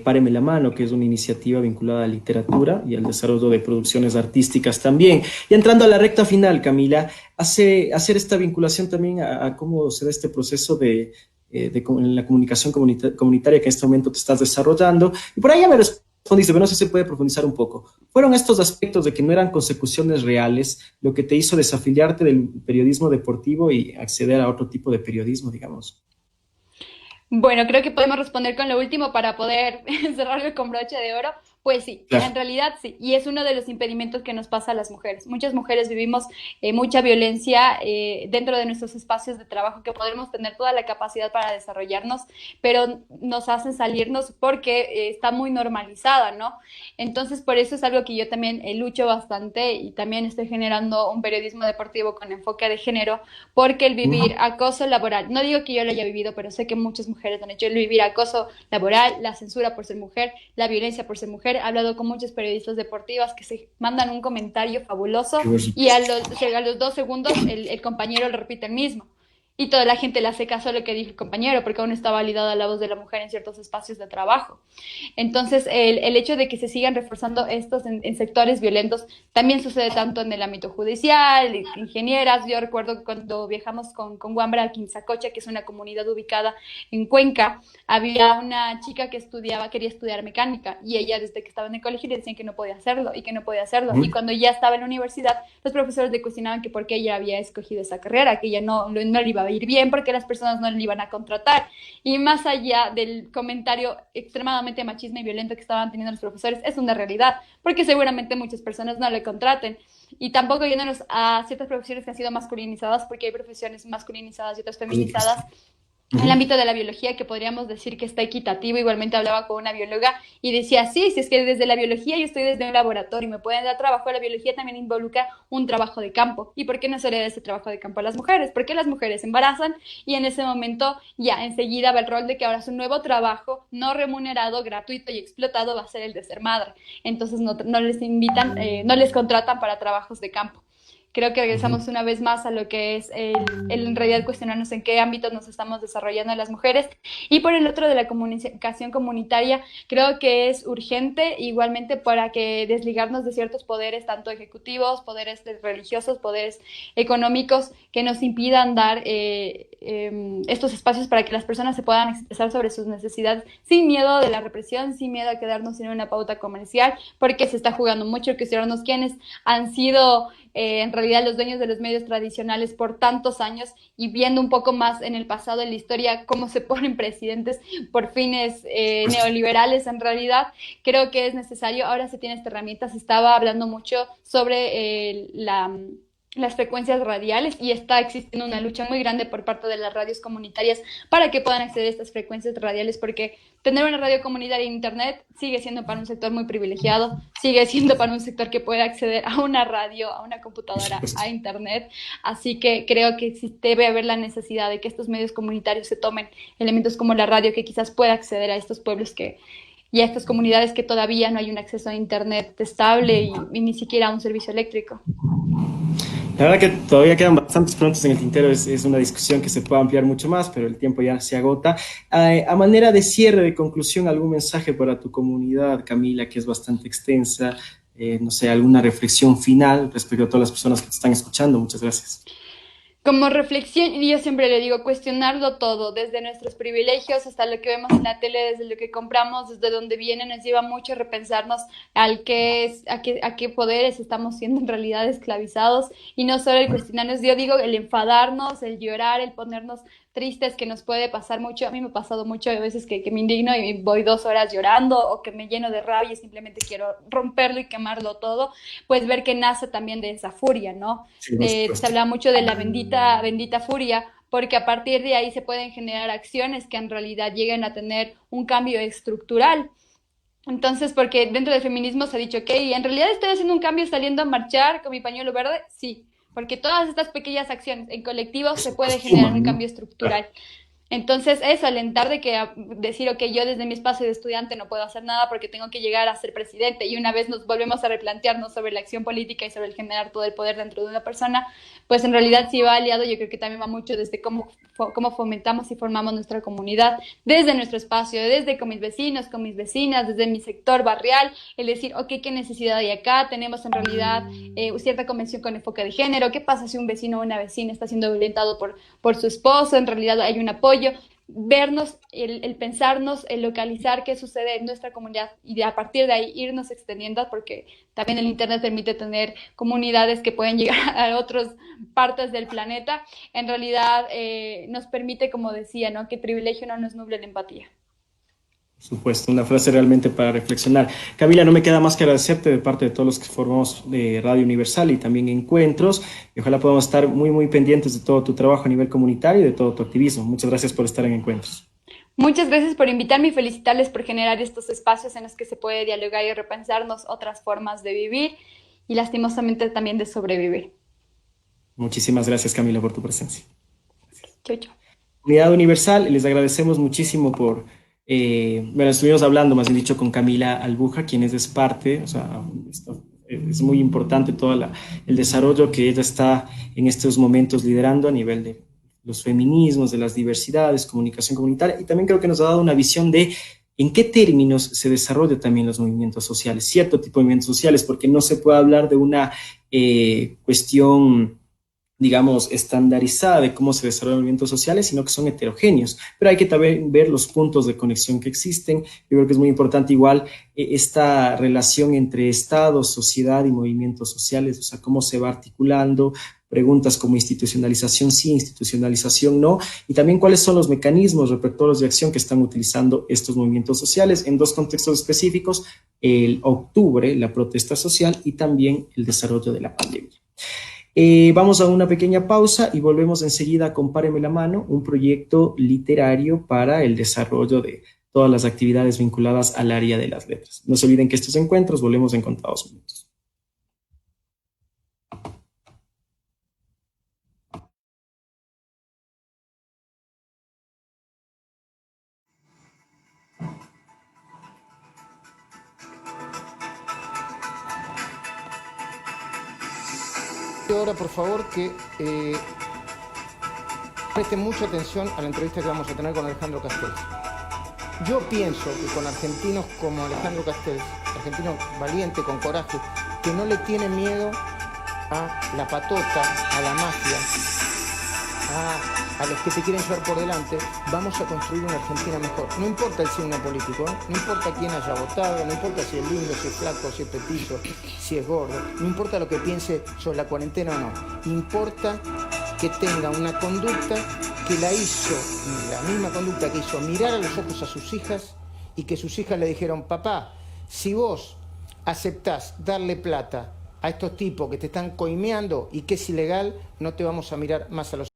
Speaker 1: Páreme la Mano, que es una iniciativa vinculada a la literatura y al desarrollo de producciones artísticas también. Y entrando a la recta final, Camila, hacer esta vinculación también a cómo se da este proceso en la comunicación comunitaria que en este momento te estás desarrollando. Y por ahí ya me respondiste, pero no sé si se puede profundizar un poco. ¿Fueron estos aspectos de que no eran consecuciones reales lo que te hizo desafiliarte del periodismo deportivo y acceder a otro tipo de periodismo, digamos?
Speaker 2: Bueno, creo que podemos responder con lo último para poder cerrarlo con broche de oro. Pues sí, en
Speaker 1: Claro.
Speaker 2: realidad sí, y es uno de los impedimentos que nos pasa a las mujeres. Muchas mujeres vivimos mucha violencia dentro de nuestros espacios de trabajo, que podemos tener toda la capacidad para desarrollarnos, pero nos hacen salirnos porque está muy normalizada, ¿no? Entonces, por eso es algo que yo también lucho bastante y también estoy generando un periodismo deportivo con enfoque de género, porque el vivir acoso laboral, no digo que yo lo haya vivido, pero sé que muchas mujeres han hecho el vivir acoso laboral, la censura por ser mujer, la violencia por ser mujer. He hablado con muchos periodistas deportivas que se mandan un comentario fabuloso
Speaker 1: Por
Speaker 2: y
Speaker 1: supuesto.
Speaker 2: a los 2 segundos el compañero lo repite el mismo. Y toda la gente le hace caso a lo que dijo el compañero, porque aún está validada la voz de la mujer en ciertos espacios de trabajo. Entonces, el hecho de que se sigan reforzando estos en sectores violentos también sucede tanto en el ámbito judicial, ingenieras. Yo recuerdo cuando viajamos con Wambra a Quimsacocha, que es una comunidad ubicada en Cuenca, había una chica que quería estudiar mecánica, y ella desde que estaba en el colegio le decían que no podía hacerlo y que no podía hacerlo. Y cuando ya estaba en la universidad, los profesores le cuestionaban que por qué ella había escogido esa carrera, que ella no le iba a ir bien, porque las personas no le iban a contratar. Y más allá del comentario extremadamente machista y violento que estaban teniendo los profesores, es una realidad, porque seguramente muchas personas no le contraten. Y tampoco yéndonos a ciertas profesiones que han sido masculinizadas, porque hay profesiones masculinizadas y otras
Speaker 1: Por supuesto.
Speaker 2: feminizadas. el ámbito de la biología, que podríamos decir que está equitativo. Igualmente hablaba con una bióloga y decía, sí, si es que desde la biología yo estoy desde un laboratorio y me pueden dar trabajo, la biología también involucra un trabajo de campo. ¿Y por qué no se le da ese trabajo de campo a las mujeres? Porque las mujeres se embarazan y en ese momento ya enseguida va el rol de que ahora su nuevo trabajo no remunerado, gratuito y explotado va a ser el de ser madre. Entonces no les invitan, no les contratan para trabajos de campo. Creo que regresamos una vez más a lo que es en realidad cuestionarnos en qué ámbitos nos estamos desarrollando las mujeres. Y por el otro de la comunicación comunitaria, creo que es urgente igualmente para que desligarnos de ciertos poderes, tanto ejecutivos, poderes religiosos, poderes económicos, que nos impidan dar estos espacios para que las personas se puedan expresar sobre sus necesidades sin miedo de la represión, sin miedo a quedarnos en una pauta comercial, porque se está jugando mucho cuestionarnos quiénes han sido en realidad los dueños de los medios tradicionales por tantos años, y viendo un poco más en el pasado, en la historia, cómo se ponen presidentes por fines neoliberales. En realidad creo que es necesario, ahora se tiene esta herramienta. Se estaba hablando mucho sobre las frecuencias radiales, y está existiendo una lucha muy grande por parte de las radios comunitarias para que puedan acceder a estas frecuencias radiales, porque tener una radio comunitaria en internet sigue siendo para un sector muy privilegiado, sigue siendo para un sector que puede acceder a una radio, a una computadora, a internet. Así que creo que sí debe haber la necesidad de que estos medios comunitarios se tomen elementos como la radio, que quizás pueda acceder a estos pueblos y a estas comunidades que todavía no hay un acceso a internet estable y ni siquiera a un servicio eléctrico.
Speaker 1: La verdad que todavía quedan bastantes preguntas en el tintero, es una discusión que se puede ampliar mucho más, pero el tiempo ya se agota. A manera de cierre, de conclusión, ¿algún mensaje para tu comunidad, Camila, que es bastante extensa? No sé, alguna reflexión final respecto a todas las personas que te están escuchando. Muchas gracias.
Speaker 2: Como reflexión, yo siempre le digo, cuestionarlo todo, desde nuestros privilegios hasta lo que vemos en la tele, desde lo que compramos, desde dónde viene, nos lleva mucho a repensarnos a qué poderes estamos siendo en realidad esclavizados, y no solo el cuestionarnos, yo digo, el enfadarnos, el llorar, el ponernos tristes, que nos puede pasar mucho. A mí me ha pasado mucho a veces que me indigno y voy 2 horas llorando, o que me lleno de rabia y simplemente quiero romperlo y quemarlo todo. Pues ver que nace también de esa furia, ¿no?
Speaker 1: Sí,
Speaker 2: Se habla mucho de la bendita furia, porque a partir de ahí se pueden generar acciones que en realidad lleguen a tener un cambio estructural. Entonces, porque dentro del feminismo se ha dicho, ok, en realidad estoy haciendo un cambio saliendo a marchar con mi pañuelo verde, sí, porque todas estas pequeñas acciones en colectivo se puede generar un cambio estructural. Entonces, eso, alentar de que decir, ok, yo desde mi espacio de estudiante no puedo hacer nada porque tengo que llegar a ser presidente, y una vez nos volvemos a replantearnos sobre la acción política y sobre el generar todo el poder dentro de una persona, pues en realidad sí va aliado. Yo creo que también va mucho desde cómo fomentamos y formamos nuestra comunidad, desde nuestro espacio, desde con mis vecinos, con mis vecinas, desde mi sector barrial, el decir, ok, ¿qué necesidad hay acá? Tenemos en realidad cierta convención con enfoque de género. ¿Qué pasa si un vecino o una vecina está siendo violentado por su esposo? En realidad hay un apoyo. Vernos, el pensarnos, el localizar qué sucede en nuestra comunidad, y a partir de ahí irnos extendiendo, porque también el internet permite tener comunidades que pueden llegar a otras partes del planeta. En realidad nos permite, como decía, ¿no?, que el privilegio no nos nuble la empatía.
Speaker 1: Por supuesto, una frase realmente para reflexionar. Camila, no me queda más que agradecerte de parte de todos los que formamos de Radio Universal y también Encuentros, y ojalá podamos estar muy, muy pendientes de todo tu trabajo a nivel comunitario y de todo tu activismo. Muchas gracias por estar en Encuentros.
Speaker 2: Muchas gracias por invitarme y felicitarles por generar estos espacios en los que se puede dialogar y repensarnos otras formas de vivir y lastimosamente también de sobrevivir.
Speaker 1: Muchísimas gracias, Camila, por tu presencia.
Speaker 2: Chau, chau.
Speaker 1: Comunidad Universal, les agradecemos muchísimo por... bueno, estuvimos hablando, más bien dicho, con Camila Albuja, quien es parte, o sea, es muy importante todo el desarrollo que ella está en estos momentos liderando a nivel de los feminismos, de las diversidades, comunicación comunitaria, y también creo que nos ha dado una visión de en qué términos se desarrollan también los movimientos sociales, cierto tipo de movimientos sociales, porque no se puede hablar de una cuestión, digamos, estandarizada de cómo se desarrollan movimientos sociales, sino que son heterogéneos, pero hay que también ver los puntos de conexión que existen. Yo creo que es muy importante igual esta relación entre Estado, sociedad y movimientos sociales, o sea, cómo se va articulando, preguntas como institucionalización sí, institucionalización no, y también cuáles son los mecanismos repertorios de acción que están utilizando estos movimientos sociales en dos contextos específicos: el octubre, la protesta social, y también el desarrollo de la pandemia. Vamos a una pequeña pausa y volvemos enseguida a Compáreme la mano, un proyecto literario para el desarrollo de todas las actividades vinculadas al área de las letras. No se olviden que estos encuentros volvemos en contados minutos.
Speaker 3: Ahora, por favor, que presten mucha atención a la entrevista que vamos a tener con Alejandro Castells. Yo pienso que con argentinos como Alejandro Castells, argentino valiente, con coraje, que no le tiene miedo a la patota, a la mafia, a los que te quieren llevar por delante, vamos a construir una Argentina mejor. No importa el signo político, no importa quién haya votado, no importa si es lindo, si es flaco, si es petizo, si es gordo, no importa lo que piense sobre la cuarentena o no, importa que tenga una conducta que la hizo, la misma conducta que hizo mirar a los ojos a sus hijas y que sus hijas le dijeron: papá, si vos aceptás darle plata a estos tipos que te están coimeando y que es ilegal, no te vamos a mirar más a los